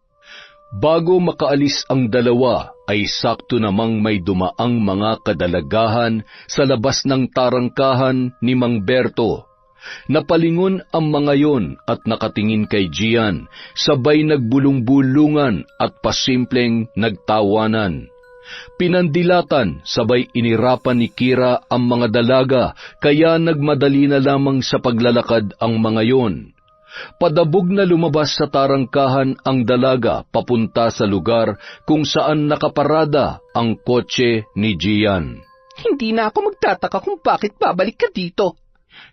Bago makaalis ang dalawa, ay sakto namang may dumaang mga kadalagahan sa labas ng tarangkahan ni Mang Berto. Napalingon ang mga yon at nakatingin kay Gian, sabay nagbulong-bulungan at pasimpleng nagtawanan. Pinandilatan, sabay inirapan ni Kira ang mga dalaga, kaya nagmadali na lamang sa paglalakad ang mga yon. Padabog na lumabas sa tarangkahan ang dalaga papunta sa lugar kung saan nakaparada ang kotse ni Gian. Hindi na ako magtataka kung bakit babalik ka dito.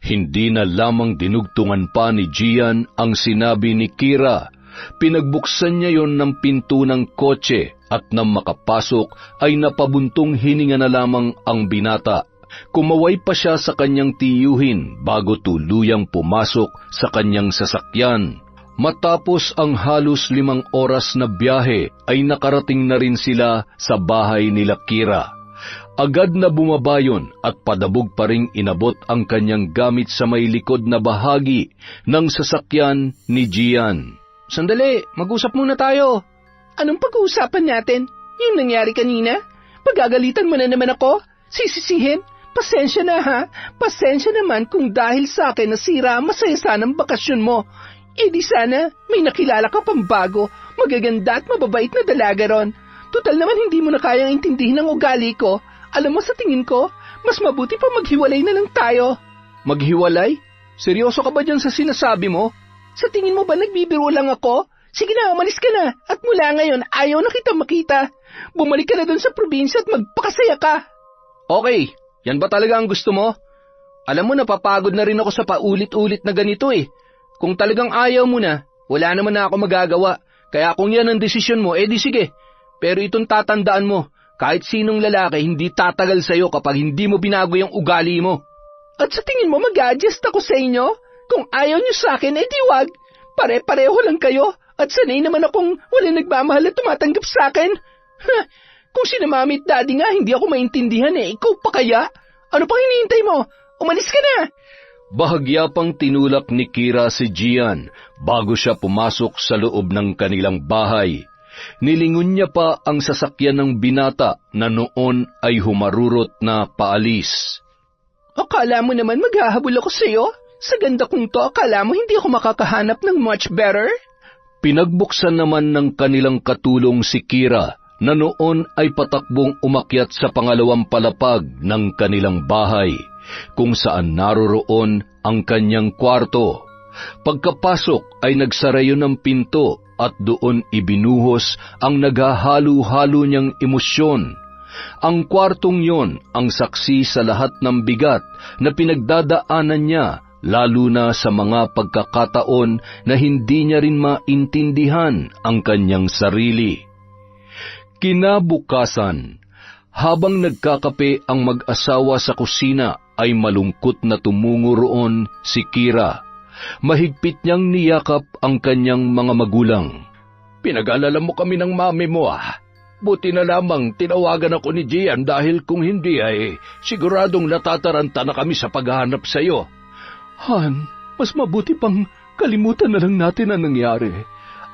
Hindi na lamang dinugtungan pa ni Gian ang sinabi ni Kira. Pinagbuksan niya yon ng pinto ng kotse at nang makapasok ay napabuntong hininga na lamang ang binata. Kumaway pa siya sa kanyang tiyuhin bago tuluyang pumasok sa kanyang sasakyan. Matapos ang halos 5 oras na biyahe ay nakarating na rin sila sa bahay nila Kira. Agad na bumabayon at padabog pa ring inabot ang kanyang gamit sa may likod na bahagi ng sasakyan ni Gian. Sandali, mag-usap muna tayo. Anong pag-uusapan natin? Yung nangyari kanina? Pagagalitan mo na naman ako? Sisisihin? Pasensya na ha? Pasensya naman kung dahil sa akin nasira ang masaya sanang bakasyon mo. Di sana may nakilala ka pang bago, magaganda at mababait na dalaga ron. Tutal naman hindi mo na kayang intindihin ang ugali ko. Alam mo, sa tingin ko, mas mabuti pa maghiwalay na lang tayo. Maghiwalay? Seryoso ka ba dyan sa sinasabi mo? Sa tingin mo ba nagbibiro lang ako? Sige na, umalis ka na. At mula ngayon, ayaw na kita makita. Bumalik ka na dun sa probinsya at magpakasaya ka. Okay, yan ba talaga ang gusto mo? Alam mo, napapagod na rin ako sa paulit-ulit na ganito eh. Kung talagang ayaw mo na, wala naman na ako magagawa. Kaya kung yan ang desisyon mo, di sige. Pero itong tatandaan mo, kahit sinong lalaki hindi tatagal sa'yo kapag hindi mo binago yung ugali mo. At sa tingin mo mag-adjust ako sa inyo? Kung ayaw niyo sa akin, di wag. Pare-pareho lang kayo. At sanay naman akong walang nagmamahal at tumatanggap sa akin. Kung sina mami at daddy nga hindi ako maintindihan ikaw pa kaya? Ano pang hinihintay mo? Umalis ka na! Bahagya pang tinulak ni Kira si Gian bago siya pumasok sa loob ng kanilang bahay. Nilingon niya pa ang sasakyan ng binata na noon ay humarurot na paalis. Akala mo naman maghahabol ako sa'yo? Sa ganda kong to, akala mo hindi ako makakahanap ng much better? Pinagbuksan naman ng kanilang katulong si Kira na noon ay patakbong umakyat sa pangalawang palapag ng kanilang bahay, kung saan naroroon ang kanyang kwarto. Pagkapasok ay nagsara yun ng pinto at doon ibinuhos ang naghahalo-halo niyang emosyon. Ang kwartong yon ang saksi sa lahat ng bigat na pinagdadaanan niya, lalo na sa mga pagkakataon na hindi niya rin maintindihan ang kanyang sarili. Kinabukasan, habang nagkakape ang mag-asawa sa kusina, ay malungkot na tumungo roon si Kira. Mahigpit niyang niyakap ang kanyang mga magulang. Pinag-alala mo kami ng mami mo Buti na lamang tinawagan ako ni Gian dahil kung hindi ay siguradong natataranta na kami sa paghahanap sa iyo. Han, mas mabuti pang kalimutan na lang natin ang nangyari.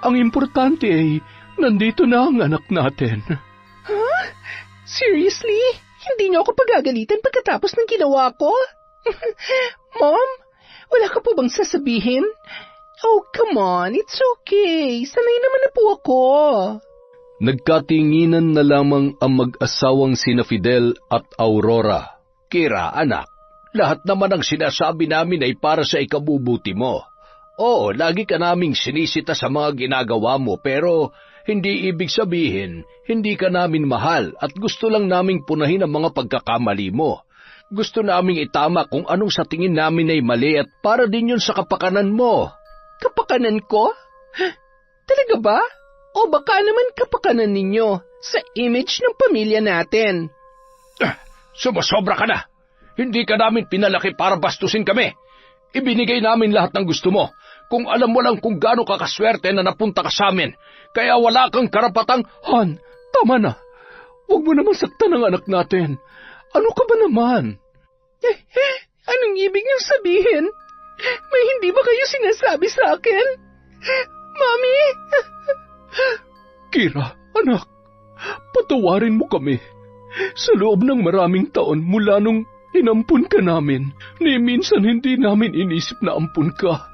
Ang importante ay nandito na ang anak natin. Huh? Seriously? Hindi niyo ako pagagalitan pagkatapos ng ginawa ko? Mom, wala ka po bang sasabihin? Oh, come on, it's okay. Sanay naman na po ako. Nagkatinginan na lamang ang mag-asawang sina Fidel at Aurora. Kira, anak, lahat naman ang sinasabi namin ay para sa ikabubuti mo. Oo, lagi ka naming sinisita sa mga ginagawa mo, pero hindi ibig sabihin, hindi ka namin mahal at gusto lang naming punahin ang mga pagkakamali mo. Gusto naming itama kung anong sa tingin namin ay mali at para din yun sa kapakanan mo. Kapakanan ko? Talaga ba? O baka naman kapakanan ninyo sa image ng pamilya natin? Sumasobra ka na! Hindi ka namin pinalaki para bastusin kami. Ibinigay namin lahat ng gusto mo. Kung alam mo lang kung gaano ka kaswerte na napunta ka sa amin, kaya wala kang karapatang... Han, tama na. Huwag mo naman saktan ang anak natin. Ano ka ba naman? Anong ibig niyong sabihin? May hindi ba kayo sinasabi sa akin? Mami? Kira, anak, patawarin mo kami. Sa loob ng maraming taon mula nung inampun ka namin, ni minsan hindi namin inisip na ampun ka.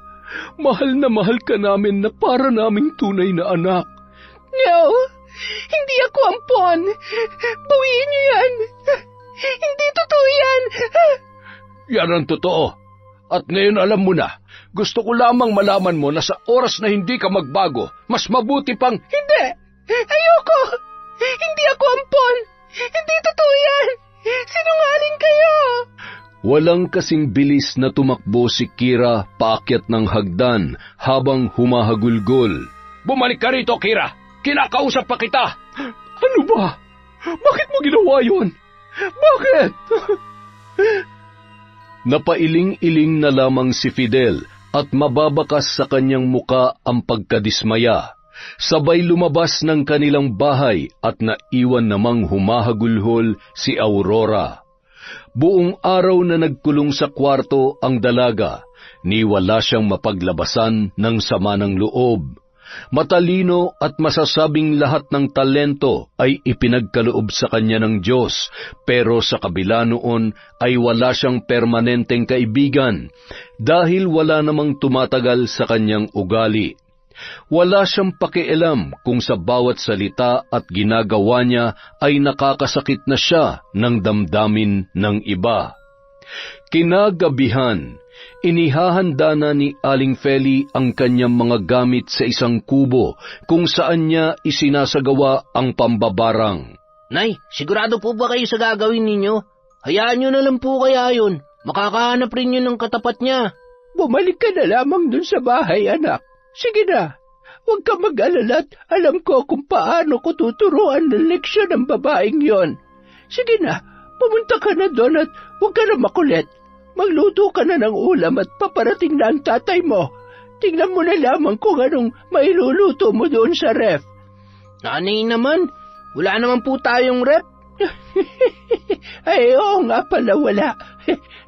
Mahal na mahal ka namin na para naming tunay na anak. No, hindi ako ampon. Bawiin niyo yan. Hindi totoo yan. Yan ang totoo. At ngayon alam mo na, gusto ko lamang malaman mo na sa oras na hindi ka magbago, mas mabuti pang... Hindi! Ayoko! Hindi ako ampon! Hindi totoo yan! Sinungaling kayo! Walang kasing bilis na tumakbo si Kira paakyat ng hagdan habang humahagulgol. Bumalik ka rito, Kira! Kinakausap pa kita! Ano ba? Bakit mo ginawa yun? Bakit? Napailing-iling na lamang si Fidel at mababakas sa kanyang muka ang pagkadismaya. Sabay lumabas ng kanilang bahay at naiwan namang humahagulhol si Aurora. Buong araw na nagkulong sa kwarto ang dalaga, ni wala siyang mapaglabasan ng sama ng loob. Matalino at masasabing lahat ng talento ay ipinagkaloob sa kanya ng Diyos, pero sa kabila noon ay wala siyang permanenteng kaibigan dahil wala namang tumatagal sa kanyang ugali. Wala siyang pakialam kung sa bawat salita at ginagawa niya ay nakakasakit na siya ng damdamin ng iba. Kinagabihan, inihahanda na ni Aling Feli ang kanyang mga gamit sa isang kubo kung saan niya isinasagawa ang pambabarang. Nay, sigurado po ba kayo sa gagawin ninyo? Hayaan nyo na lang po kaya yun. Makakahanap rin yun ng katapat niya. Bumalik ka na lamang dun sa bahay, anak. Sige na, huwag ka mag-alala at alam ko kung paano ko tuturuan ng leksyon ng babaeng yon. Sige na, pumunta ka na doon at huwag ka na makulit. Magluto ka na ng ulam at paparating na ang tatay mo. Tingnan mo na lamang kung anong mailuluto mo doon sa ref. Nanay naman, wala naman po tayong ref. Ay, oo nga pala wala.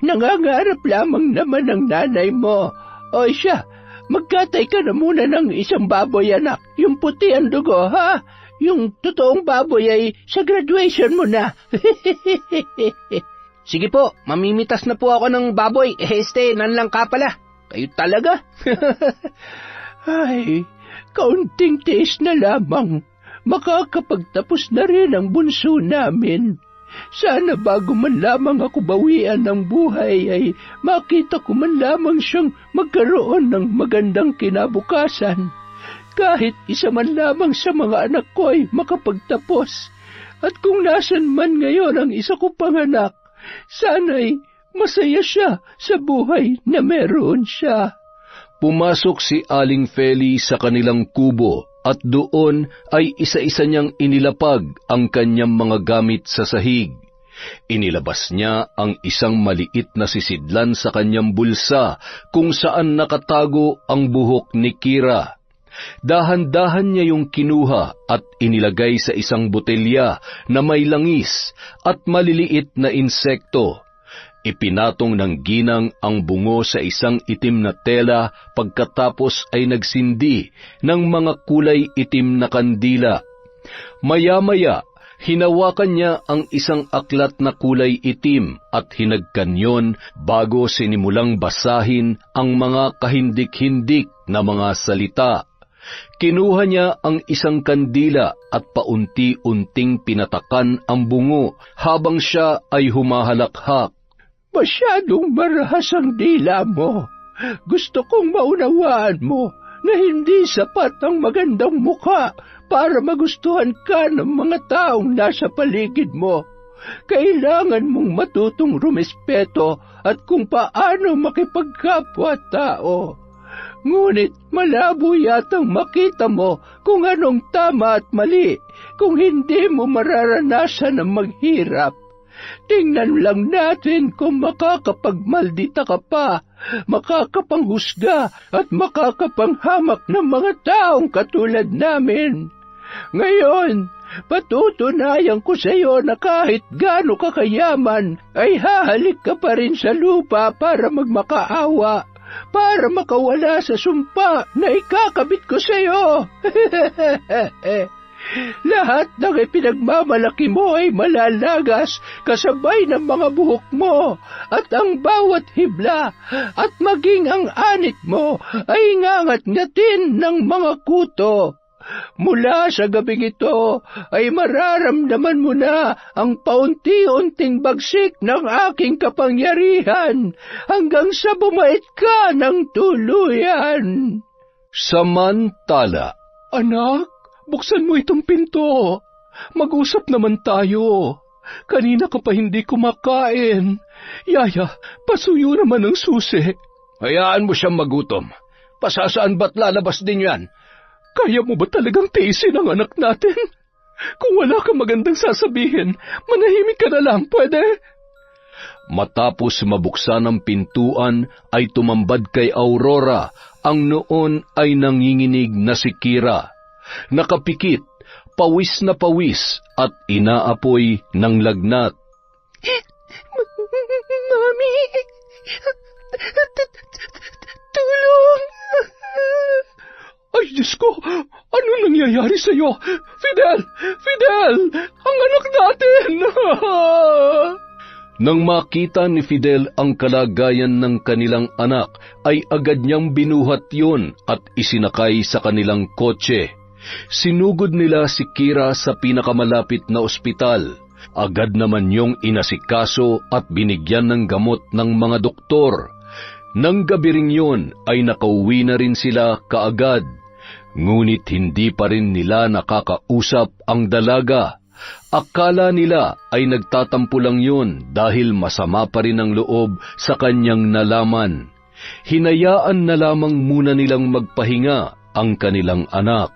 Nangangarap lamang naman ang nanay mo. O siya, magkatay ka na muna ng isang baboy, anak. Yung puti ang dugo, ha? Yung totoong baboy ay sa graduation mo na. Sige po, mamimitas na po ako ng baboy. Nanlang ka pala. Kayo talaga. Ay, kaunting tiis na lamang. Makakapagtapos na rin ang bunso namin. Sana bago man lamang ako bawian ng buhay ay makita ko man lamang siyang magkaroon ng magandang kinabukasan. Kahit isa man lamang sa mga anak ko ay makapagtapos, At kung nasan man ngayon ang isa kong panganak, sana'y masaya siya sa buhay na meron siya. Pumasok si Aling Feli sa kanilang kubo at doon ay isa-isa niyang inilapag ang kanyang mga gamit sa sahig. Inilabas niya ang isang maliit na sisidlan sa kanyang bulsa kung saan nakatago ang buhok ni Kira. Dahan-dahan niya yung kinuha at inilagay sa isang botelya na may langis at maliliit na insekto. Ipinatong ng ginang ang bungo sa isang itim na tela pagkatapos ay nagsindi ng mga kulay itim na kandila. Maya-maya, hinawakan niya ang isang aklat na kulay itim at hinagkan yon bago sinimulang basahin ang mga kahindik-hindik na mga salita. Kinuha niya ang isang kandila at paunti-unting pinatakan ang bungo habang siya ay humahalakhak. Masyadong marahas ang dila mo. Gusto kong maunawaan mo na hindi sapat ang magandang mukha para magustuhan ka ng mga taong nasa paligid mo. Kailangan mong matutong rumespeto at kung paano makipagkapwa-tao. Ngunit malabo yatang makita mo kung anong tama at mali kung hindi mo mararanasan ang maghirap. Tingnan lang natin kung makakapagmaldita ka pa, makakapanghusga at makakapanghamak ng mga taong katulad namin. Ngayon, patutunayan ko sa iyo na kahit gaano ka kayaman, ay hahalik ka pa rin sa lupa para magmakaawa, para makawala sa sumpa na ikakabit ko sa iyo. Lahat ng ipinagmamalaki mo ay malalagas kasabay ng mga buhok mo at ang bawat hibla at maging ang anit mo ay ngangat-ngatin ng mga kuto. Mula sa gabing ito ay mararamdaman mo na ang paunti-unting bagsik ng aking kapangyarihan hanggang sa bumait ka ng tuluyan. Samantala, Anak, buksan mo itong pinto. Mag-usap naman tayo. Kanina ka pa hindi kumakain. Yaya, pasuyo naman ang susi. hayaan mo siyang magutom. Pasasaan ba't lalabas din yan? Kaya mo ba talagang tiisin ang anak natin? Kung wala kang magandang sasabihin, manahimik ka na lang, pwede? Matapos mabuksan ang pintuan, ay tumambad kay Aurora, ang noon ay nanginginig na si Kira. Nakapikit, pawis na pawis at inaapoy ng lagnat. Mami, tulong! Ay, Diyos ko! Ano nangyayari sa'yo? Fidel! Fidel! Ang anak natin! Nang makita ni Fidel ang kalagayan ng kanilang anak, ay agad niyang binuhat yun at isinakay sa kanilang kotse. Sinugod nila si Kira sa pinakamalapit na ospital. Agad naman yung inasikaso at binigyan ng gamot ng mga doktor. Nang gabi ring yun ay nakauwi na rin sila kaagad. Ngunit hindi pa rin nila nakakausap ang dalaga. Akala nila ay nagtatampo lang yun dahil masama pa rin ang loob sa kanyang nalaman. Hinayaan na lamang muna nilang magpahinga ang kanilang anak.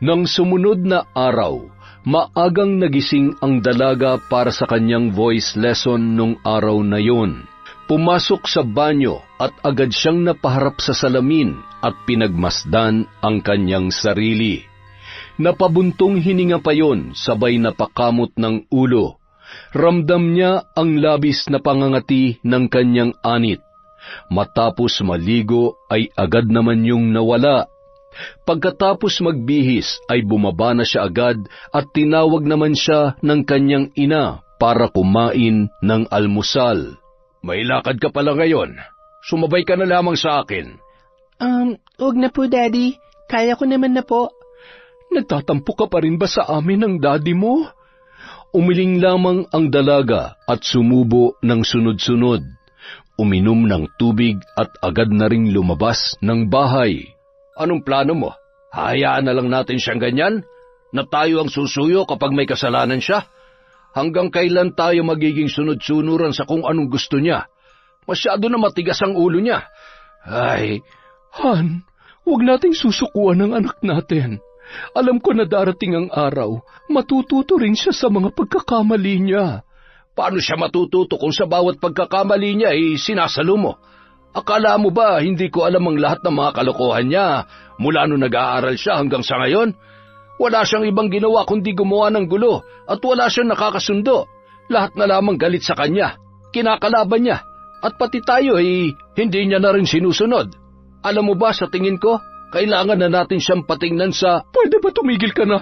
Nang sumunod na araw, maagang nagising ang dalaga para sa kanyang voice lesson nung araw na yun. Pumasok sa banyo at agad siyang napaharap sa salamin at pinagmasdan ang kanyang sarili. Napabuntong hininga pa yon, sabay napakamot ng ulo. Ramdam niya ang labis na pangangati ng kanyang anit. Matapos maligo ay agad naman yung nawala. Pagkatapos magbihis ay bumaba na siya agad at tinawag naman siya ng kanyang ina para kumain ng almusal. May lakad ka pala ngayon. Sumabay ka na lamang sa akin. Huwag na po, Daddy. Kaya ko naman na po. Nagtatampo ka pa rin ba sa amin ng daddy mo? Umiling lamang ang dalaga at sumubo ng sunod-sunod. Uminom ng tubig at agad na ring lumabas ng bahay. Anong plano mo? Hayaan na lang natin siyang ganyan? na tayo ang susuyo kapag may kasalanan siya? Hanggang kailan tayo magiging sunod-sunuran sa kung anong gusto niya? Masyado na matigas ang ulo niya. Ay, Han, huwag nating susukuan ang anak natin. Alam ko na darating ang araw, matututo rin siya sa mga pagkakamali niya. paano siya matututo kung sa bawat pagkakamali niya ay sinasalo mo? Akala mo ba hindi ko alam ang lahat ng mga kalokohan niya mula nung nag-aaral siya hanggang sa ngayon? Wala siyang ibang ginawa kundi gumawa ng gulo at wala siyang nakakasundo. Lahat na lamang galit sa kanya, kinakalaban niya, at pati tayo ay hindi niya na rin sinusunod. Alam mo ba, sa tingin ko, kailangan na natin siyang patingnan sa... Pwede ba tumigil ka na?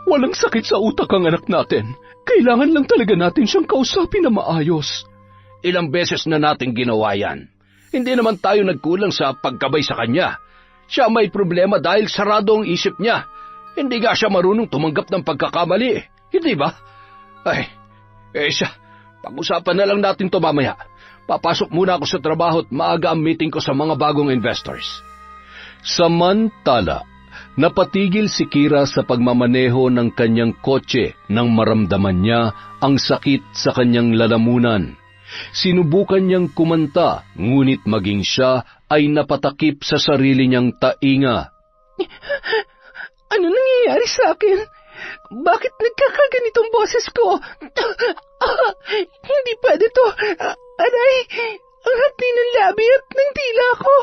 Walang sakit sa utak ang anak natin. Kailangan lang talaga natin siyang kausapin na maayos. Ilang beses na natin ginawa yan. Hindi naman tayo nagkulang sa pagkabay sa kanya. Siya may problema dahil sarado ang isip niya. Hindi nga siya marunong tumanggap ng pagkakamali. Hindi ba? Siya, pag-usapan na lang natin to mamaya. Papasok muna ako sa trabaho at maaga ang meeting ko sa mga bagong investors. Samantala, napatigil si Kira sa pagmamaneho ng kanyang kotse nang maramdaman niya ang sakit sa kanyang lalamunan. Sinubukan niyang kumanta, ngunit maging siya ay napatakip sa sarili niyang tainga. Ano nangyayari sa akin? Bakit nagkakaganitong boses ko? Hindi pwede to. Aray, ang hapdi ng labi at ng dila ko.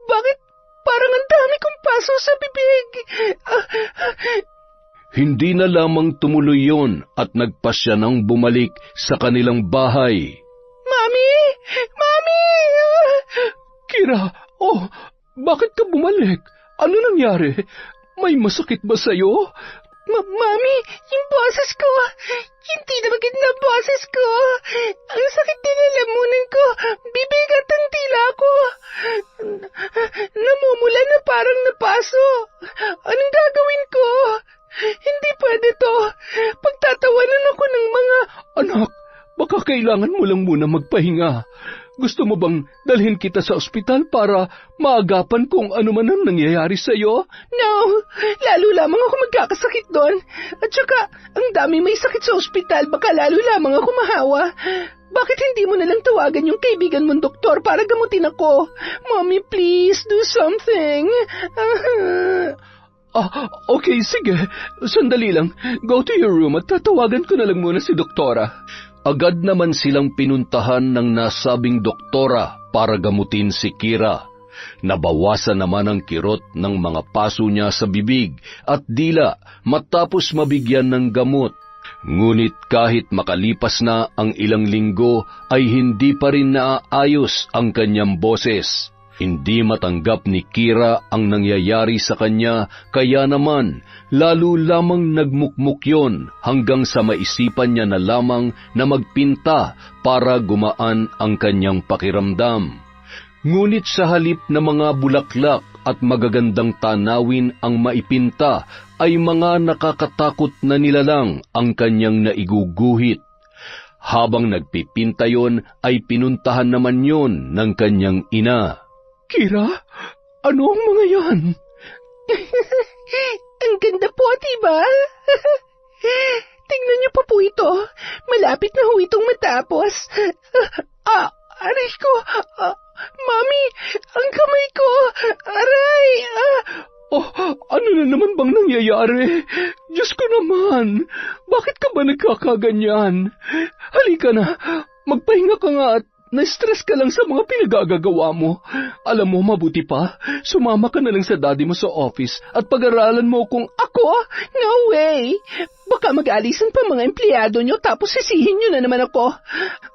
Bakit parang ang dami kong paso sa bibig? Hindi na lamang tumuloy yon at nagpasya nang bumalik sa kanilang bahay. Mami! Mami! Kira, bakit ka bumalik? Ano nangyari? May masakit ba sa'yo? Mami, yung boses ko. Hindi na maganda ang boses ko. Ang sakit din ang lamunan ko. Bibig at ang tila ko. Namumula na parang napaso. Anong gagawin ko? Hindi pwede to. Pagtatawanan ako ng mga... Anak, baka kailangan mo lang muna magpahinga. Gusto mo bang dalhin kita sa ospital para maagapan kung ano man ang nangyayari sa'yo? No, lalo lamang ako magkakasakit doon. At saka, ang dami may sakit sa ospital, baka lalo lamang ako mahawa. Bakit hindi mo nalang tawagan yung kaibigan mong doktor para gamutin ako? Mommy, please, do something. Okay, sige. Sandali lang. Go to your room at tatawagan ko na lang muna si doktora. Agad naman silang pinuntahan ng nasabing doktora para gamutin si Kira. Nabawasan naman ang kirot ng mga paso niya sa bibig at dila matapos mabigyan ng gamot. Ngunit kahit makalipas na ang ilang linggo ay hindi pa rin naaayos ang kanyang boses. Hindi matanggap ni Kira ang nangyayari sa kanya, kaya naman lalo lamang nagmukmuk yon hanggang sa maisipan niya na lamang na magpinta para gumaan ang kanyang pakiramdam. Ngunit sa halip na mga bulaklak at magagandang tanawin ang maipinta, ay mga nakakatakot na nilalang ang kanyang naiguguhit. Habang nagpipinta yon ay pinuntahan naman yon ng kanyang ina. Kira, ano ang mga yan? Ang ganda po, diba? Tingnan niyo pa po ito. Malapit na ho itong matapos. Aray ko. Mami, ang kamay ko. Aray. Ano na naman bang nangyayari? Diyos ko naman, bakit ka ba nagkakaganyan? Halika na, magpahinga ka nga at na-stress ka lang sa mga pinagagagawa mo. Alam mo, mabuti pa, sumama ka na lang sa daddy mo sa office at pag-aralan mo kung... Ako? No way! Baka mag-alisan pa mga empleyado nyo tapos sisihin nyo na naman ako.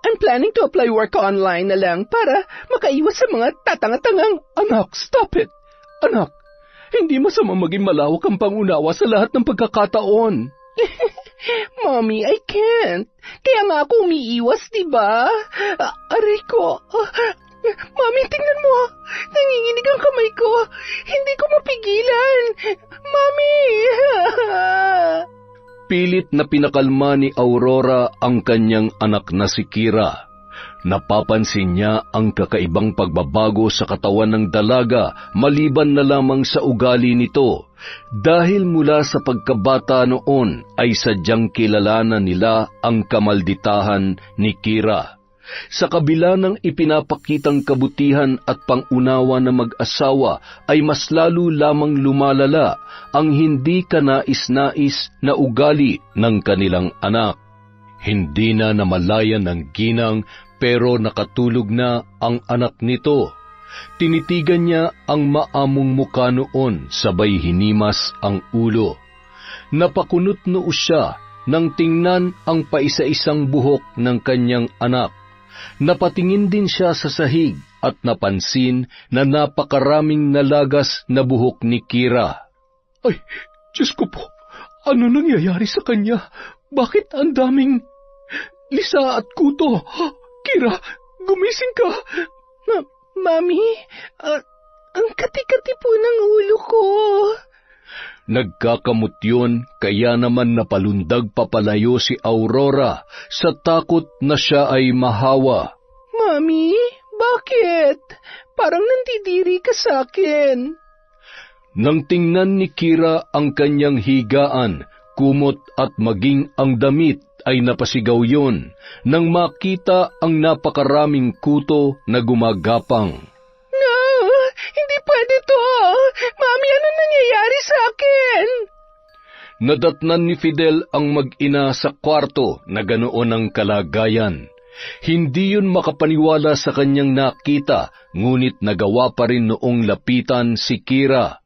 I'm planning to apply work online na lang para makaiwas sa mga tatanga-tangang... Anak, stop it! Anak, hindi masama maging malawak ang pangunawa sa lahat ng pagkakataon. Mommy, I can't. Kaya nga ako umiiwas, diba? Aray ko. Mommy, tingnan mo. Nanginginig ang kamay ko. Hindi ko mapigilan. Mommy! Pilit na pinakalma ni Aurora ang kanyang anak na si Kira. Napapansin niya ang kakaibang pagbabago sa katawan ng dalaga maliban na lamang sa ugali nito, dahil mula sa pagkabata noon ay sadyang kilalanan nila ang kamalditahan ni Kira. Sa kabila ng ipinapakitang kabutihan at pangunawa na mag-asawa ay mas lalo lamang lumalala ang hindi kanais-nais na ugali ng kanilang anak. Hindi na namalayan ng ginang pero nakatulog na ang anak nito. Tinitigan niya ang maamong muka noon, sabay hinimas ang ulo. Napakunot noo siya nang tingnan ang paisa-isang buhok ng kanyang anak. Napatingin din siya sa sahig at napansin na napakaraming nalagas na buhok ni Kira. Ay, Diyos ko po, ano nangyayari sa kanya? Bakit ang daming lisa at kuto? Kira, gumising ka! Mami, ang kati-kati po ng ulo ko. Nagkakamot yun, kaya naman napalundag papalayo si Aurora sa takot na siya ay mahawa. Mami, bakit? Parang nandidiri ka sa akin. Nang tingnan ni Kira ang kanyang higaan, kumot at maging ang damit, ay napasigaw yun nang makita ang napakaraming kuto na gumagapang. No, hindi pwede to. Mami, ano nangyayari sa akin? Nadatnan ni Fidel ang mag-ina sa kwarto na ganoon ang kalagayan. Hindi yun makapaniwala sa kanyang nakita, ngunit nagawa pa rin noong lapitan si Kira.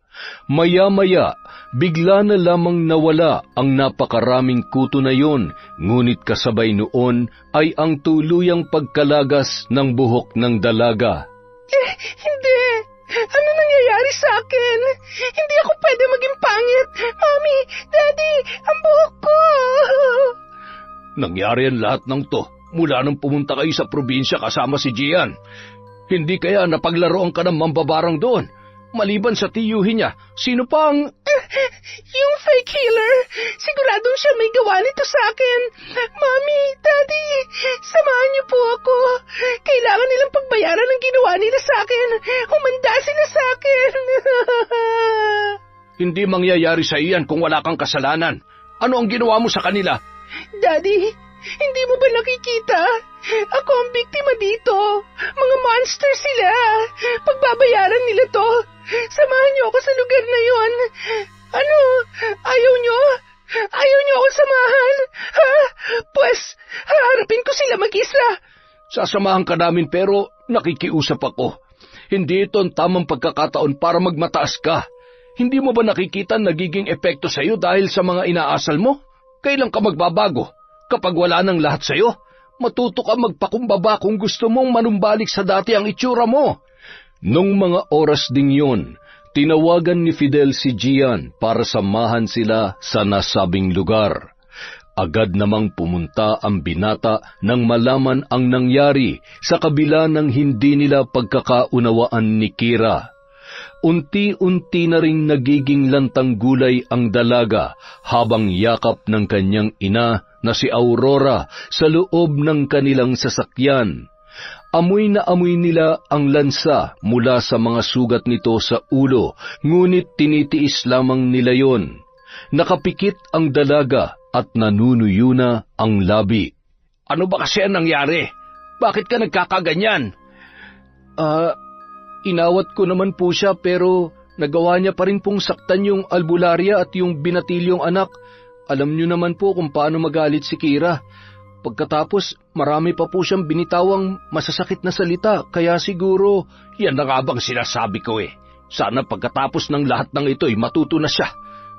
Maya-maya, bigla na lamang nawala ang napakaraming kuto na yon, ngunit kasabay noon ay ang tuluyang pagkalagas ng buhok ng dalaga. Hindi! Ano nangyayari sa akin? Hindi ako pwede maging pangit! Mami! Daddy! Ang buhok ko! Nangyari ang lahat ng to mula nang pumunta kayo sa probinsya kasama si Gian. Hindi kaya napaglaruan ka ng mambabarang doon? Maliban sa tiyuhin niya, sino pang... Yung fake healer! Siguradong siya may gawa nito sa akin! Mami! Daddy! Samahan niyo po ako! Kailangan nilang pagbayaran ng ginawa nila sa akin! Humanda sila sa akin! Hindi mangyayari sa iyan kung wala kang kasalanan. Ano ang ginawa mo sa kanila? Daddy, hindi mo ba nakikita? Ako ang biktima dito. Mga monster sila. Pagbabayaran nila to. Samahan niyo ako sa lugar na yon. Ano? Ayaw niyo? Ayaw niyo ako samahan? Ha? Pues, haharapin ko sila mag-isa. Sasamahan ka namin pero nakikiusap ako. Hindi ito ang tamang pagkakataon para magmataas ka. Hindi mo ba nakikita nagiging epekto sa iyo dahil sa mga inaasal mo? Kailan ka magbabago? Kapag wala nang lahat sa iyo, matuto ka magpakumbaba kung gusto mong manumbalik sa dati ang itsura mo. Nung mga oras ding yun, tinawagan ni Fidel si Gian para samahan sila sa nasabing lugar. Agad namang pumunta ang binata nang malaman ang nangyari sa kabila ng hindi nila pagkakaunawaan ni Kira. Unti-unti na ring nagiging lantang gulay ang dalaga habang yakap ng kanyang ina na si Aurora sa loob ng kanilang sasakyan. Amoy na amoy nila ang lansa mula sa mga sugat nito sa ulo, ngunit tinitiis lamang nila yon. Nakapikit ang dalaga at nanunuyo na ang labi. Ano ba kasi ang nangyari? Bakit ka nagkakaganyan? Inawat ko naman po siya pero nagawa niya pa rin pong saktan yung albularya at yung binatilyong anak. Alam niyo naman po kung paano magalit si Kira. Pagkatapos, marami pa po siyang binitawang masasakit na salita, kaya siguro... Yan na nga bang sinasabi ko eh. Sana pagkatapos ng lahat ng ito'y matuto na siya.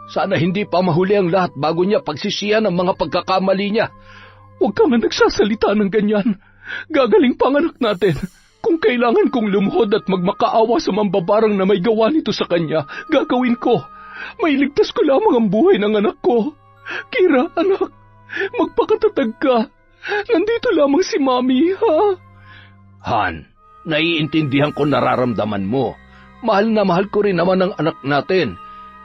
Sana hindi pa mahuli ang lahat bago niya pagsisiyan ang mga pagkakamali niya. Huwag ka nga nagsasalita ng ganyan. Gagaling pa ang anak natin. Kung kailangan kong lumuhod at magmakaawa sa mambabarang na may gawa nito sa kanya, gagawin ko. Mailigtas ko lamang ang buhay ng anak ko. Kira, anak, magpakatatag ka. Nandito lamang si Mami, ha? Han, naiintindihan ko nararamdaman mo. Mahal na mahal ko rin naman ang anak natin.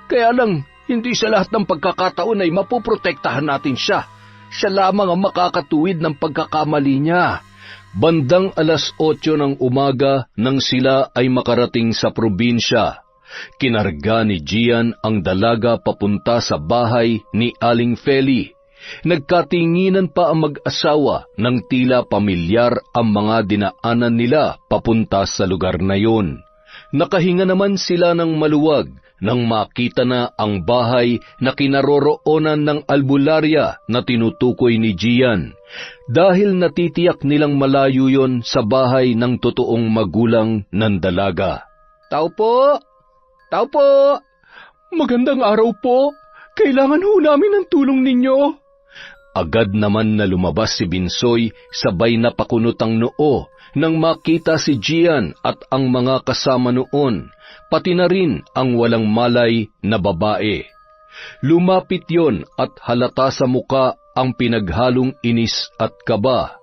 Kaya lang, hindi sa lahat ng pagkakataon ay mapuprotektahan natin siya. Siya lamang ang makakatuwid ng pagkakamali niya. Bandang 8:00 ng umaga nang sila ay makarating sa probinsya, kinarga ni Gian ang dalaga papunta sa bahay ni Aling Feli. Nagkatinginan pa ang mag-asawa nang tila pamilyar ang mga dinaanan nila papunta sa lugar na yon. Nakahinga naman sila ng maluwag nang makita na ang bahay na kinaroroonan ng albularya na tinutukoy ni Gian, dahil natitiyak nilang malayo yon sa bahay ng totoong magulang ng dalaga. Tao po! Tao po! Magandang araw po. Kailangan ho namin ng tulong ninyo. Agad naman na lumabas si Binsoy, sabay na pakunot ang noo nang makita si Gian at ang mga kasama noon, pati na rin ang walang malay na babae. Lumapit yon at halata sa muka ang pinaghalong inis at kaba.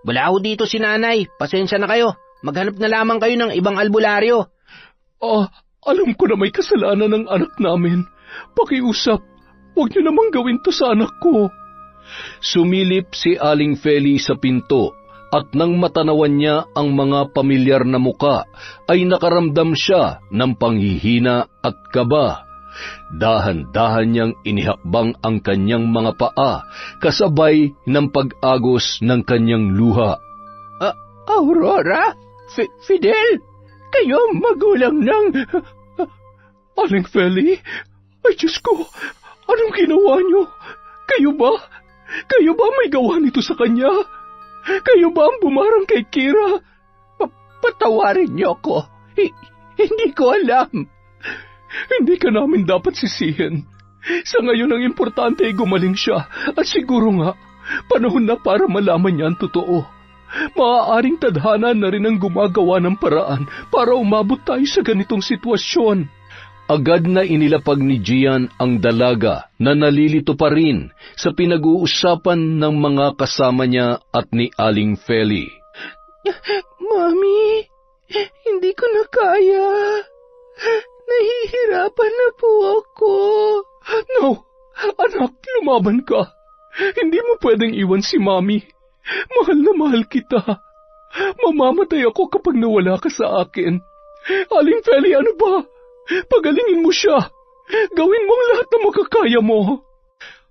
Wala ho dito si nanay. Pasensya na kayo. Maghanap na lamang kayo ng ibang albularyo. Alam ko na may kasalanan ng anak namin. Pakiusap, huwag niyo namang gawin to sa anak ko. Sumilip si Aling Feli sa pinto at nang matanawan niya ang mga pamilyar na muka, ay nakaramdam siya ng panghihina at kaba. Dahan-dahan niyang inihakbang ang kanyang mga paa, kasabay ng pag-agos ng kanyang luha. Aurora? Fidel? Kayo magulang ng... Aling Feli? Ay, Diyos ko! Anong ginawa niyo? Kayo ba? Kayo ba may gawa nito sa kanya? Kayo ba ang bumarang kay Kira? Patawarin niyo ako. Hindi ko alam. Hindi ka namin dapat sisihin. Sa ngayon ang importante ay gumaling siya. At siguro nga, panahon na para malaman niya ang totoo. Maaaring tadhana na rin ang gumagawa ng paraan para umabot tayo sa ganitong sitwasyon. Agad na inilapag ni Gian ang dalaga na nalilito pa rin sa pinag-uusapan ng mga kasama niya at ni Aling Feli. Mami, hindi ko na kaya. Nahihirapan na po ako. No, anak, lumaban ka. Hindi mo pwedeng iwan si Mami. Mahal na mahal kita. Mamamatay ako kapag nawala ka sa akin. Aling Feli, ano ba? Pagalingin mo siya. Gawin mo ang lahat na makakaya mo.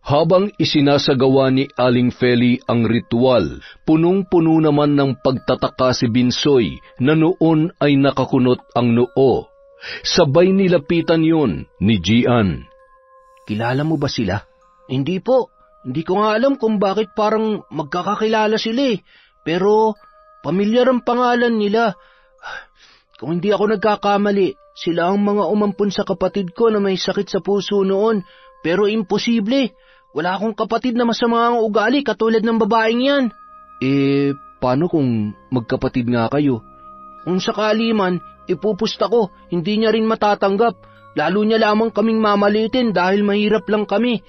Habang isinasagawa ni Aling Feli ang ritual, punong-puno naman ng pagtataka si Binsoy na noon ay nakakunot ang noo. Sabay nilapitan yon ni Gian. Kilala mo ba sila? Hindi po. Hindi ko nga alam kung bakit parang magkakakilala sila eh. Pero pamilyar ang pangalan nila. Kung hindi ako nagkakamali, sila ang mga umampun sa kapatid ko na may sakit sa puso noon. Pero imposible. Wala akong kapatid na masama ang ugali katulad ng babaeng yan. Paano kung magkapatid nga kayo? Kung sakali man, ipupusta ko, hindi niya rin matatanggap. Lalo niya lamang kaming mamalitin dahil mahirap lang kami.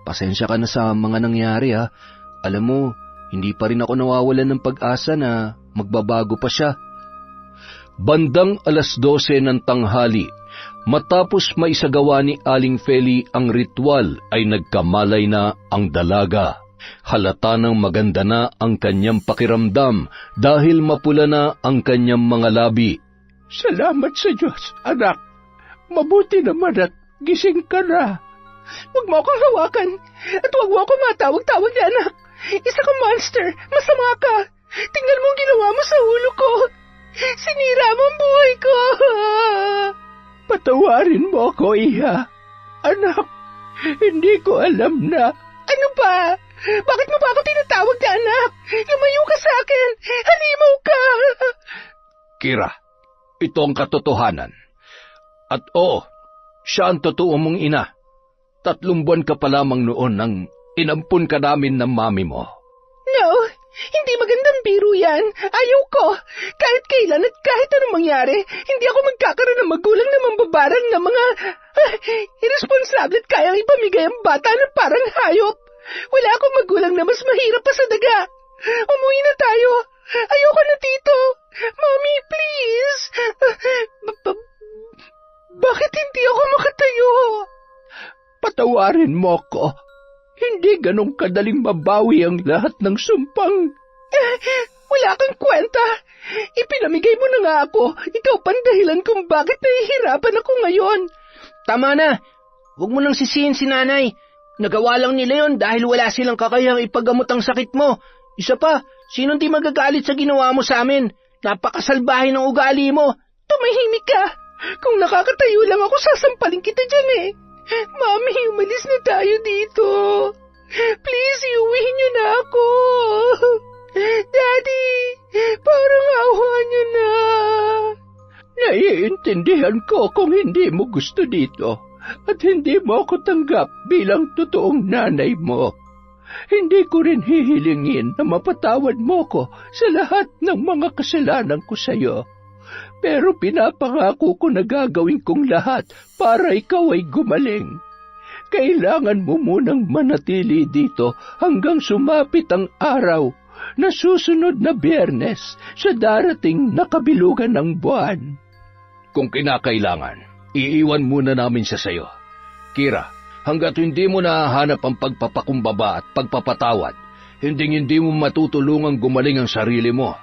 Pasensya ka na sa mga nangyari ha. Alam mo, hindi pa rin ako nawawalan ng pag-asa na magbabago pa siya. Bandang 12:00 ng tanghali, matapos maisagawa ni Aling Feli ang ritual, ay nagkamalay na ang dalaga. Halata ng maganda na ang kanyang pakiramdam dahil mapula na ang kanyang mga labi. Salamat sa Diyos, anak. Mabuti naman at gising ka na. Huwag mo akong hawakan at huwag mo akong matawag-tawag na anak. Isa kang monster, masama ka. Tingnan mo ang ginawa mo sa ulo ko. Sinira mo ang buhay ko. Patawarin mo ako, Iha. Anak, hindi ko alam na... Ano ba? Bakit mo ba ako tinatawag na anak? Lumayo ka sa akin. Halimaw ka. Kira, ito ang katotohanan. At siya ang totoo mong ina. 3 buwan ka pa lamang noon nang inampun ka namin ng mami mo. No, hindi magandang biro yan. Ayaw ko. Kahit kailan at kahit anong mangyari, hindi ako magkakaroon ng magulang na mambabarang ng mga irresponsable at kayang ipamigay ang bata na parang hayop. Wala akong magulang na mas mahirap pa sa daga. Umuwi na tayo. Ayoko na dito. Mommy, please. Bakit hindi ako makatayo? Patawarin mo ko. Hindi ganong kadaling mabawi ang lahat ng sumpang Wala kang kwenta. Ipinamigay mo na nga ako. Ikaw pang dahilan kung bakit nahihirapan ako ngayon. Tama na. Huwag mo nang sisihin si nanay. Nagawa lang nila yon dahil wala silang kakayang ipagamot ang sakit mo. Isa pa, sinong di magagalit sa ginawa mo sa amin? Napakasalbahe ng ugali mo. Tumahimik ka. Kung nakakatayo lang ako, sasampalin kita dyan eh. Mami, umalis na tayo dito. Please, iuwihin niyo na ako. Daddy, parang awa niyo na. Naiintindihan ko kung hindi mo gusto dito at hindi mo ako tanggap bilang totoong nanay mo. Hindi ko rin hihilingin na mapatawad mo ko sa lahat ng mga kasalanan ko sa iyo. Pero pinapangako ko na gagawin kong lahat para ikaw ay gumaling. Kailangan mo munang manatili dito hanggang sumapit ang araw na susunod na Biyernes sa darating na kabilugan ng buwan. Kung kinakailangan, iiwan muna namin siya sa'yo. Kira, hanggat hindi mo nahahanap ang pagpapakumbaba at pagpapatawad, hindi mo matutulungang gumaling ang sarili mo.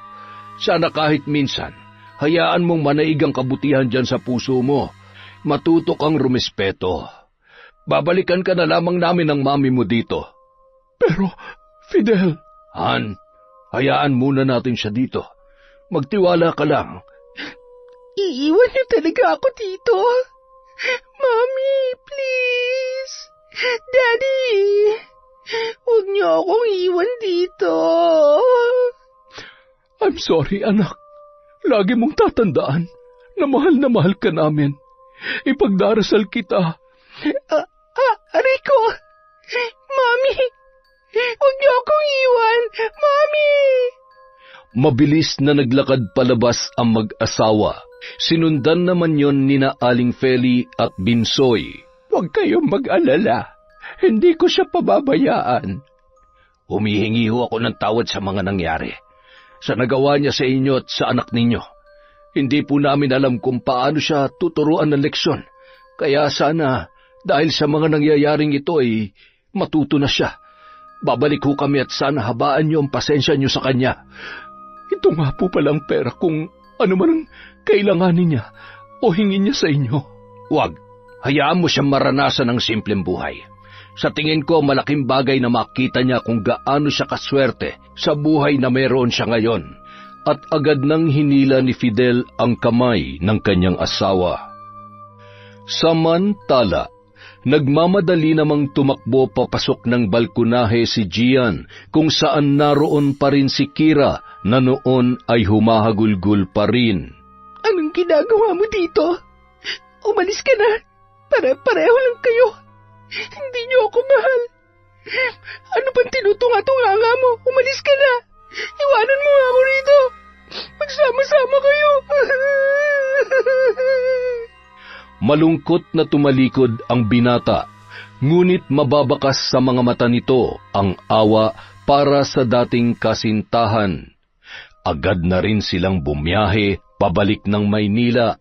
Sana kahit minsan, hayaan mong manaig ang kabutihan dyan sa puso mo. Matuto kang rumispeto. Babalikan ka na lamang namin ng mami mo dito. Pero, Fidel... Han, hayaan muna natin siya dito. Magtiwala ka lang. Iiwan niyo talaga ako dito? Mami, please. Daddy, huwag niyo akong iwan dito. I'm sorry, anak. Lagi mong tatandaan na mahal ka namin. Ipagdarasal kita. Aray ko! Mami! Huwag niyo akong iwan! Mami! Mabilis na naglakad palabas ang mag-asawa. Sinundan naman yon nina Aling Feli at Binsoy. Huwag kayong mag-alala. Hindi ko siya pababayaan. Humihingi ho ako ng tawad sa mga nangyari. Sa nagawa niya sa inyo at sa anak ninyo. Hindi po namin alam kung paano siya tuturuan ng leksyon. Kaya sana, dahil sa mga nangyayaring ito ay matuto na siya. Babalik ho kami at sana habaan niyo ang pasensya niyo sa kanya. Ito nga po palang pera kung ano man ang kailanganin niya o hingin niya sa inyo. Huwag, hayaan mo siyang maranasan ng simpleng buhay. Sa tingin ko, malaking bagay na makita niya kung gaano siya kaswerte sa buhay na mayroon siya ngayon. At agad nang hinila ni Fidel ang kamay ng kanyang asawa. Samantala, nagmamadali namang tumakbo papasok ng balkonahe si Gian kung saan naroon pa rin si Kira na noon ay humahagulgul pa rin. Anong ginagawa mo dito? Umalis ka na. Pare-pareho lang kayo. Hindi niyo ako mahal. Ano bang tinutunga-tunga mo? Umalis ka na. Iwanan mo ako rito. Magsama-sama kayo. Malungkot na tumalikod ang binata, ngunit mababakas sa mga mata nito ang awa para sa dating kasintahan. Agad na rin silang bumiyahe pabalik ng Maynila.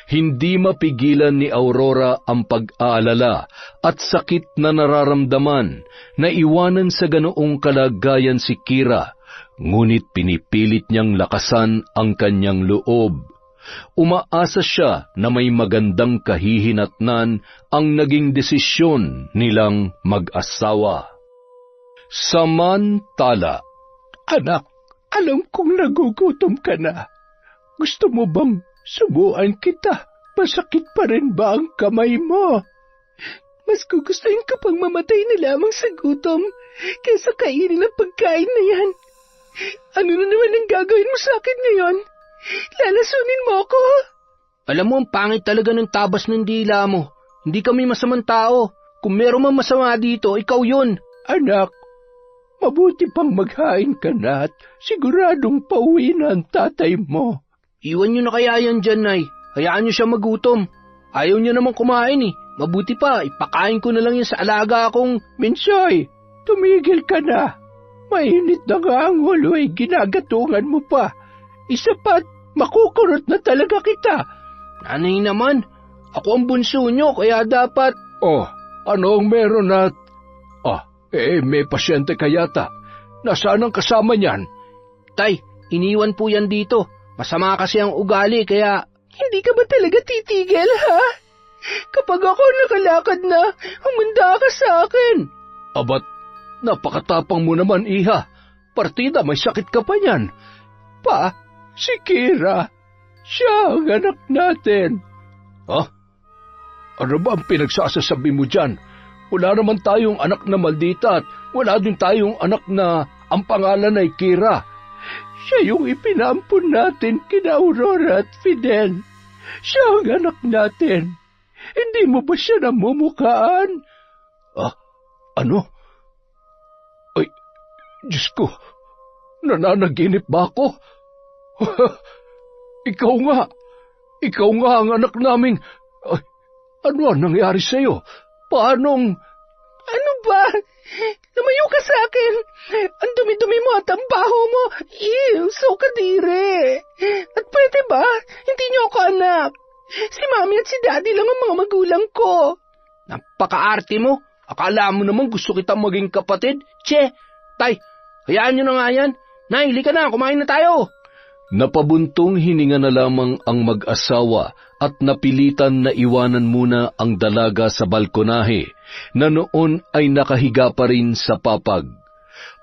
Hindi mapigilan ni Aurora ang pag-aalala at sakit na nararamdaman na iwanan sa ganoong kalagayan si Kira, ngunit pinipilit niyang lakasan ang kanyang loob. Umaasa siya na may magandang kahihinatnan ang naging desisyon nilang mag-asawa. Samantala, Anak, alam kong nagugutom ka na. Gusto mo bang subuan kita? Masakit pa rin ba ang kamay mo? Mas gugustuhin ko pang mamatay na lamang sa gutom kaysa kainin ang pagkain na yan. Ano na naman ang gagawin mo sa akin ngayon? Lalasunin mo ako? Alam mo, ang pangit talaga ng tabas ng dila mo. Hindi kami masamang tao. Kung meron man masama dito, ikaw yun. Anak, mabuti pang maghain ka na at siguradong pauwi na ang tatay mo. Iwan niyo na kaya yan dyan, Nay. Hayaan niyo siya magutom. Ayaw niya naman kumain eh. Mabuti pa, ipakain ko na lang yan sa alaga akong... Minsoy, tumigil ka na. Mainit na nga ang ulo ay ginagatungan mo pa. Isa pa't makukurot na talaga kita. Nanay naman, ako ang bunso niyo kaya dapat... Oh, ano ang meron at... may pasyente ka yata. Nasaan ang kasama niyan? Tay, iniwan po yan dito. Masama kasi ang ugali, kaya... Hindi ka ba talaga titigil, ha? Kapag ako nakalakad na, humanda ka sa akin. Abat, napakatapang mo naman, Iha. Partida, may sakit ka pa niyan. Pa, si Kira. Siya ang anak natin. Ha? Ano ba ang pinagsasasabi mo dyan? Wala naman tayong anak na maldita at wala din tayong anak na ang pangalan ay Kira. Siya yung ipinampun natin kina Aurora at Fidel. Siya ang anak natin. Hindi mo ba siya namumukhaan? Ah, ano? Ay, Diyos ko, nananaginip ba ako? Ikaw nga ang anak naming... Ay, ano ang nangyari sa'yo? Paanong... Ano ba? Lumayo ka sa akin. Ang dumi-dumi mo at ang baho mo. Ew, so kadire. At pwede ba? Hindi niyo ako anak. Si Mami at si Daddy lang ang mga magulang ko. Napaka-arte mo. Akala mo naman gusto kitang maging kapatid? Che, tay, hayaan nyo na nga yan. Nay, halika na, kumain na tayo. Napabuntong hininga na lamang ang mag-asawa at napilitan na iwanan muna ang dalaga sa balkonahe na noon ay nakahiga pa rin sa papag.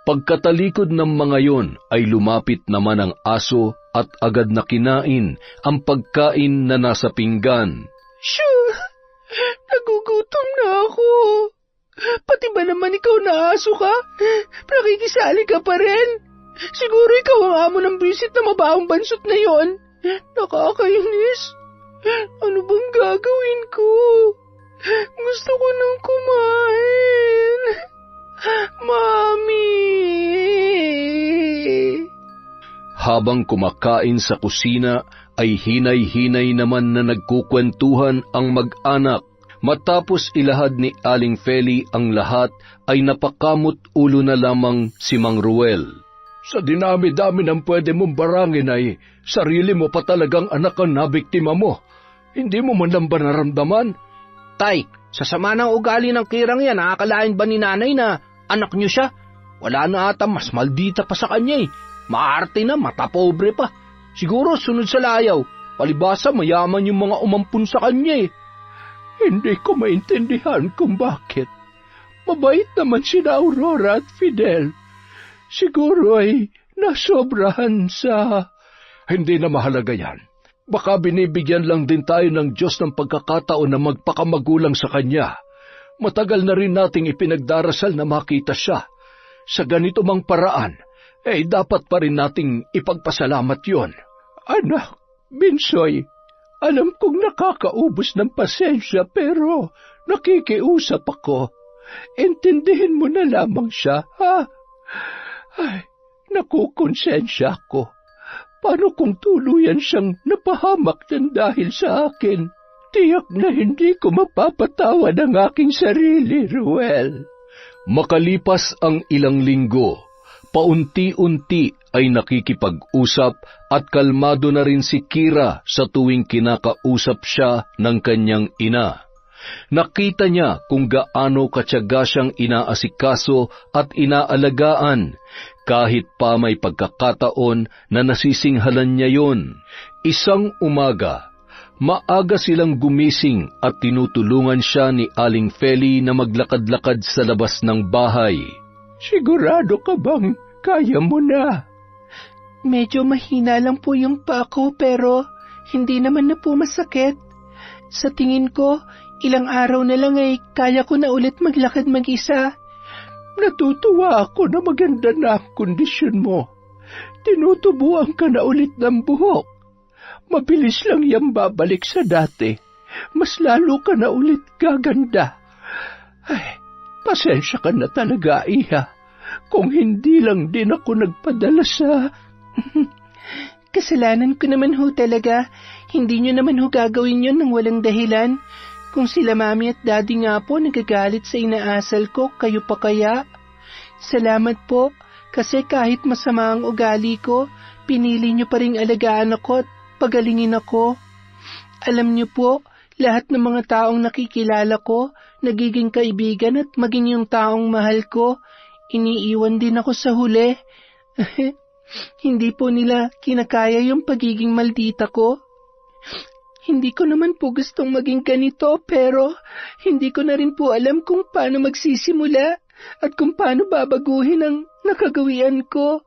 Pagkatalikod ng mga yon ay lumapit naman ang aso at agad na kinain ang pagkain na nasa pinggan. Shoo! Nagugutom na ako. Pati ba naman ikaw na aso ka? Nakikisali ka pa rin? Siguro ikaw ang amo ng bisit na mabaong bansot na yon. Nakakainis. Ano bang gagawin ko? Gusto ko nang kumain. Mami! Habang kumakain sa kusina ay hinay-hinay naman na nagkukwentuhan ang mag-anak. Matapos ilahad ni Aling Feli ang lahat ay napakamot ulo na lamang si Mang Ruel. Sa dinami-dami ng pwede mong barangin ay sarili mo pa talagang anak ang nabiktima mo. Hindi mo man lang ba naramdaman? Tay, sa sama ng ugali ng Kirang yan, nakakalain ba ni nanay na anak niyo siya? Wala na ata mas maldita pa sa kanya eh. Maarte na, matapobre pa. Siguro sunod sa layaw. Palibasa mayaman yung mga umampun sa kanya eh. Hindi ko maintindihan kung bakit. Mabait naman sina Aurora at Fidel. Siguro ay nasobrahan sa... Hindi na mahalaga yan. Baka binibigyan lang din tayo ng Diyos ng pagkakataon na magpakamagulang sa Kanya. Matagal na rin nating ipinagdarasal na makita siya. Sa ganito mang paraan, dapat pa rin nating ipagpasalamat yon. Anak, Binsoy, alam kong nakakaubos ng pasensya pero nakikiusap ako. Intindihin mo na lamang siya, ha? Ay, nakukonsensya ako. Paano kung tuluyan siyang napahamak ng dahil sa akin? Tiyak na hindi ko mapapatawad ang aking sarili, Ruel. Makalipas ang ilang linggo, paunti-unti ay nakikipag-usap at kalmado na rin si Kira sa tuwing kinakausap siya ng kanyang ina. Nakita niya kung gaano katyaga siyang inaasikaso at inaalagaan, kahit pa may pagkakataon na nasisinghalan niya yon. Isang umaga, maaga silang gumising at tinutulungan siya ni Aling Feli na maglakad-lakad sa labas ng bahay. Sigurado ka bang kaya mo na? Medyo mahina lang po yung paa ko pero hindi naman na po masakit. Sa tingin ko, ilang araw na lang ay kaya ko na ulit maglakad mag-isa. Natutuwa ako na maganda na ang kondisyon mo. Tinutubuan ka na ulit ng buhok. Mabilis lang yan babalik sa dati. Mas lalo ka na ulit gaganda. Ay, pasensya ka na talaga, Iha. Kung hindi lang din ako nagpadala sa... Kasalanan ko naman ho talaga. Hindi nyo naman ho gagawin yun ng walang dahilan. Kung sila Mami at Daddy nga po nagagalit sa inaasal ko, kayo pa kaya? Salamat po, kasi kahit masama ang ugali ko, pinili nyo pa rin alagaan ako at pagalingin ako. Alam nyo po, lahat ng mga taong nakikilala ko, nagiging kaibigan at maging yung taong mahal ko, iniiwan din ako sa huli. Hindi po nila kinakaya yung pagiging maldita ko. Hindi ko naman po gustong maging ganito pero hindi ko na rin po alam kung paano magsisimula at kung paano babaguhin ang nakagawian ko.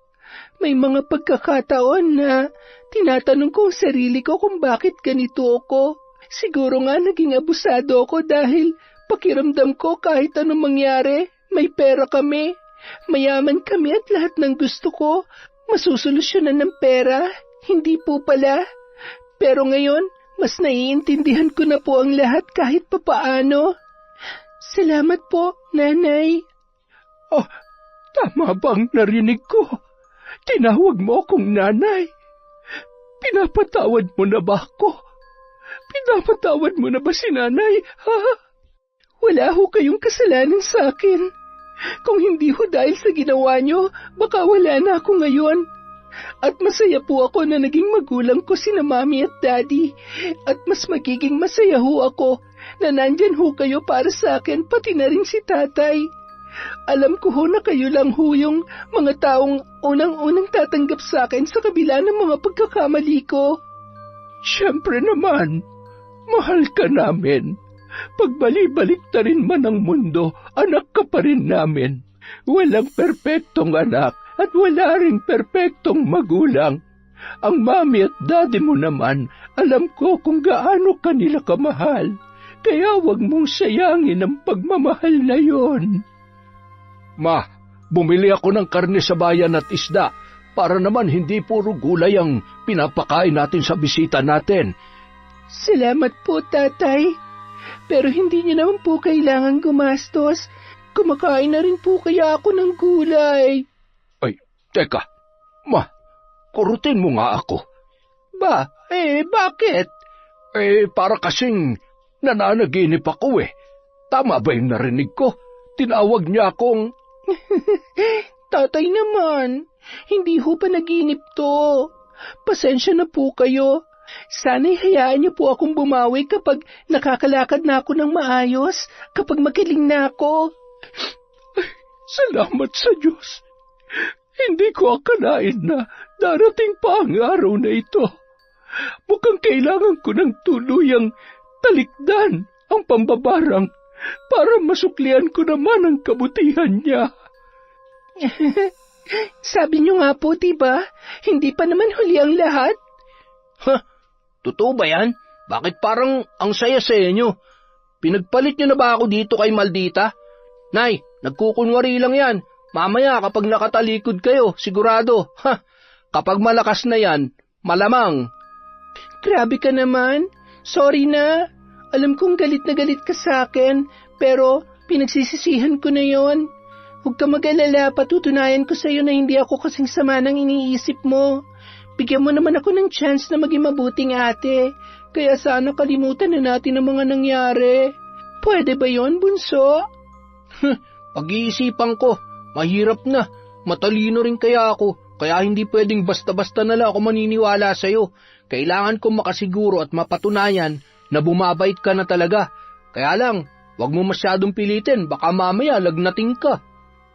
May mga pagkakataon na tinatanong ko ang sarili ko kung bakit ganito ako. Siguro nga naging abusado ako dahil pakiramdam ko kahit anong mangyari, may pera kami, mayaman kami at lahat ng gusto ko, masusolusyonan ng pera. Hindi po pala. Pero ngayon, mas naiintindihan ko na po ang lahat kahit papaano. Salamat po, Nanay. Oh, tama bang narinig ko? Tinawag mo akong nanay. Pinapatawad mo na ba ako? Pinapatawad mo na ba si nanay, ha? Wala ho kayong kasalanan sa akin. Kung hindi ho dahil sa ginawa nyo, baka wala na ako ngayon. At masaya po ako na naging magulang ko sina Mami at Daddy. At mas magiging masaya ho ako na nandyan ho kayo para sa akin, pati na rin si Tatay. Alam ko ho na kayo lang ho yung mga taong unang-unang tatanggap sa akin sa kabila ng mga pagkakamali ko. Siyempre naman, mahal ka namin. Pagbali-balik na rin man ang mundo, anak ka pa rin namin. Walang perpektong anak at wala ring perpektong magulang. Ang Mami at Daddy mo naman, alam ko kung gaano kanila kamahal. Kaya wag mong sayangin ang pagmamahal na yon. Ma, bumili ako ng karne sa bayan at isda para naman hindi puro gulay ang pinapakain natin sa bisita natin. Salamat po, Tatay. Pero hindi niyo naman po kailangan gumastos. Kumakain na rin po kaya ako ng gulay. Ay, teka. Ma, kurutin mo nga ako. Bakit? Para kasing nananaginip ako eh. Tama ba yung narinig ko? Tinawag niya akong... Tatay naman, hindi ho pa naginip to. Pasensya na po kayo. Sana'y hayaan niyo po akong bumawi kapag nakakalakad na ako ng maayos, kapag magaling na ako. Salamat sa Diyos. Hindi ko akalain na darating pa ang araw na ito. Mukhang kailangan ko ng tuluyang talikdan ang pambabarang para masuklian ko naman ang kabutihan niya. Sabi niyo nga po, diba? Hindi pa naman huli ang lahat. Totoo ba yan? Bakit parang ang saya-saya nyo? Pinagpalit nyo na ba ako dito kay Maldita? Nay, nagkukunwari lang yan. Mamaya kapag nakatalikod kayo, sigurado. Kapag malakas na yan, malamang. Grabe ka naman. Sorry na. Alam kong galit na galit ka sa akin, pero pinagsisisihan ko na yon. Huwag ka mag-alala, patutunayan ko sa iyo na hindi ako kasing sama ng iniisip mo. Bigyan mo naman ako ng chance na maging mabuting ate, kaya sana kalimutan na natin ang mga nangyari. Pwede ba yon, bunso? Pag-iisipan ko, mahirap na. Matalino rin kaya ako, kaya hindi pwedeng basta-basta na lang ako maniniwala sa'yo. Kailangan kong makasiguro at mapatunayan na bumabait ka na talaga. Kaya lang, wag mo masyadong pilitin, baka mamaya lagnating ka.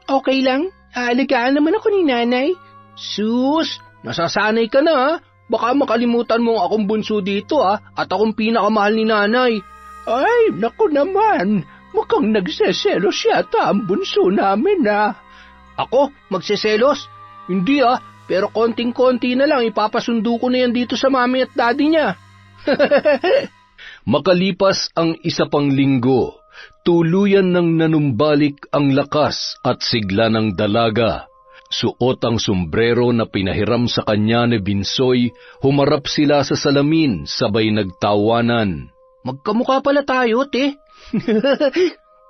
Okay lang, aalagaan naman ako ni Nanay. Sus, nasasanay ka na ha. Baka makalimutan mo akong bunso dito ha, at akong pinakamahal ni Nanay. Ay, naku naman, mukhang nagseselos yata ang bunso namin ha. Ako, magseselos? Hindi ah, pero konting-konti na lang ipapasundo ko na yan dito sa Mami at Daddy niya. Makalipas ang isa pang linggo, tuluyan ng nanumbalik ang lakas at sigla ng dalaga. Suot ang sombrero na pinahiram sa kanya ni Binsoy, humarap sila sa salamin sabay nagtawanan. Magkamukha pala tayo, te.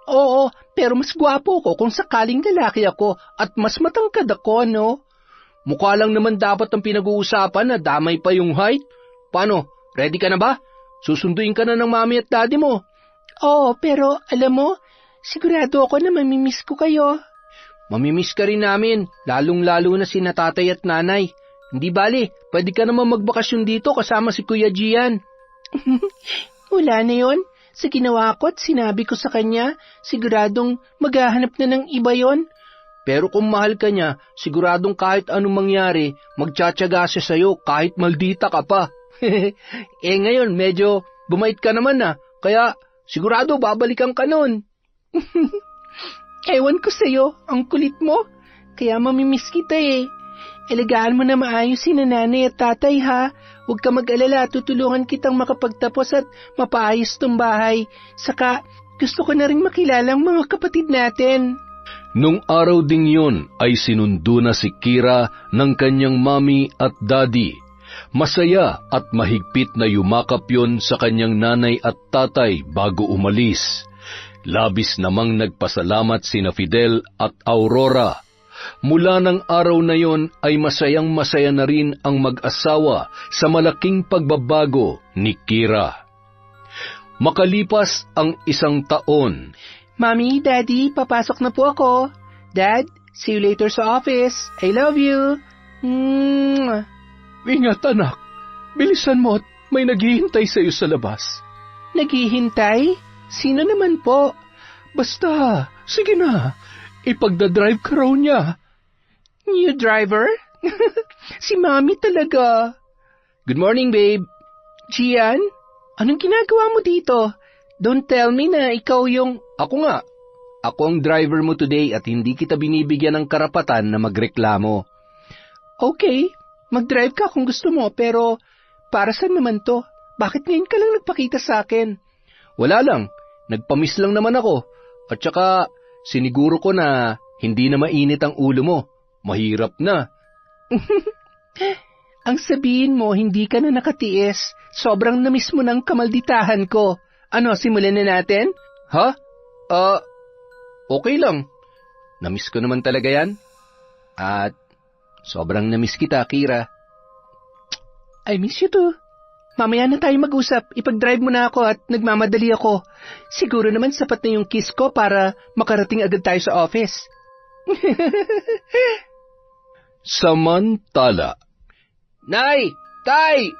Oo, pero mas gwapo ko kung sakaling lalaki ako at mas matangkad ako, no? Mukha lang naman dapat ang pinag-uusapan na damay pa yung height. Paano, ready ka na ba? Susunduin ka na ng Mami at Daddy mo. Oo, pero alam mo, sigurado ako na mamimiss ko kayo. Mamimiss ka rin namin, lalong-lalo na sina Tatay at Nanay. Hindi bali, pwede ka naman magbakasyon dito kasama si Kuya Gian. Wala na yon. Sa ginawa ko at sinabi ko sa kanya, siguradong maghahanap na ng iba yon. Pero kung mahal ka niya, siguradong kahit anong mangyari, magtsatsaga siya sa'yo kahit maldita ka pa. Ngayon, medyo bumait ka naman na, kaya sigurado babalikan ka nun. Ewan ko sa'yo, ang kulit mo. Kaya mamimiss kita eh. Alagaan mo na maayos si nanay at tatay ha. Huwag ka mag-alala, tutulungan kitang makapagtapos at mapaayos tong bahay. Saka, gusto ko na rin makilala ang mga kapatid natin. Nung araw ding yun ay sinundo na si Kira ng kanyang mami at daddy. Masaya at mahigpit na yumakap yon sa kanyang nanay at tatay bago umalis. Labis namang nagpasalamat sina Fidel at Aurora. Mula ng araw na yon ay masayang-masaya na rin ang mag-asawa sa malaking pagbabago ni Kira. Makalipas ang 1 taon, Mommy, Daddy, papasok na po ako. Dad, see you later sa office. I love you. Ingat anak, bilisan mo at may naghihintay sa iyo sa labas. Naghihintay? Sino naman po? Basta, sige na, ipagdadrive ka raw niya. New driver? Si Mommy talaga. Good morning, babe. Gian, anong ginagawa mo dito? Don't tell me na ikaw yung... Ako nga. Ako ang driver mo today at hindi kita binibigyan ng karapatan na magreklamo. Okay, mag-drive ka kung gusto mo, pero para saan naman to? Bakit ngayon ka lang nagpakita sa akin? Wala lang, nagpamiss lang naman ako. At saka, siniguro ko na hindi na mainit ang ulo mo. Mahirap na. Ang sabihin mo, hindi ka na nakatiis. Sobrang namiss mo ng kamalditahan ko. Ano, simulan na natin? Ha? Okay lang. Namiss ko naman talaga yan. At sobrang namiss kita, Kira. I miss you too. Mamaya na tayo mag-usap. Ipag-drive mo na ako at nagmamadali ako. Siguro naman sapat na yung kiss ko para makarating agad tayo sa office. samantala. Nay! Tay!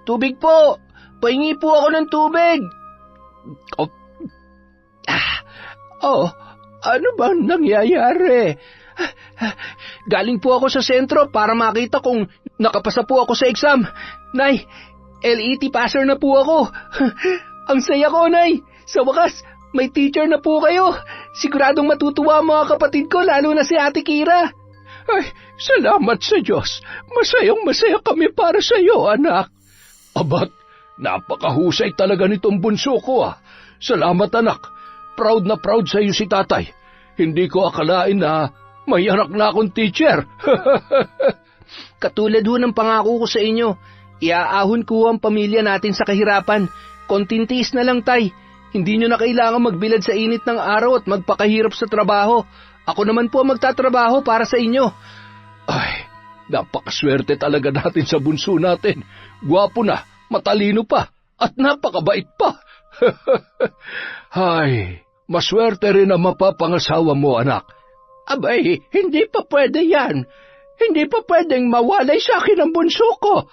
Tubig po! Pahingi po ako ng tubig! Ano bang nangyayari? Galing po ako sa sentro para makita kung nakapasa po ako sa exam. Nay, LET passer na po ako. Ang saya ko, Nay. Sa wakas, may teacher na po kayo. Siguradong matutuwa ang mga kapatid ko, lalo na si Ate Kira. Ay, salamat sa Diyos. Masayang-masaya kami para sa iyo, anak. Abat, napakahusay talaga nitong bunso ko, ah. Salamat, anak. Proud na proud sa iyo si tatay. Hindi ko akalain na may anak na akong teacher. Katulad ho ng pangako ko sa inyo, iaahon ko ang pamilya natin sa kahirapan. Konting tiis na lang, Tay. Hindi nyo na kailangan magbilad sa init ng araw at magpakahirap sa trabaho. Ako naman po magtatrabaho para sa inyo. Ay, napakaswerte talaga natin sa bunso natin. Gwapo na, matalino pa, at napakabait pa. Ay, maswerte rin ang mapapangasawa mo, anak. Abay, hindi pa pwede yan. Hindi pa pwedeng mawalay sa akin ang bunso ko.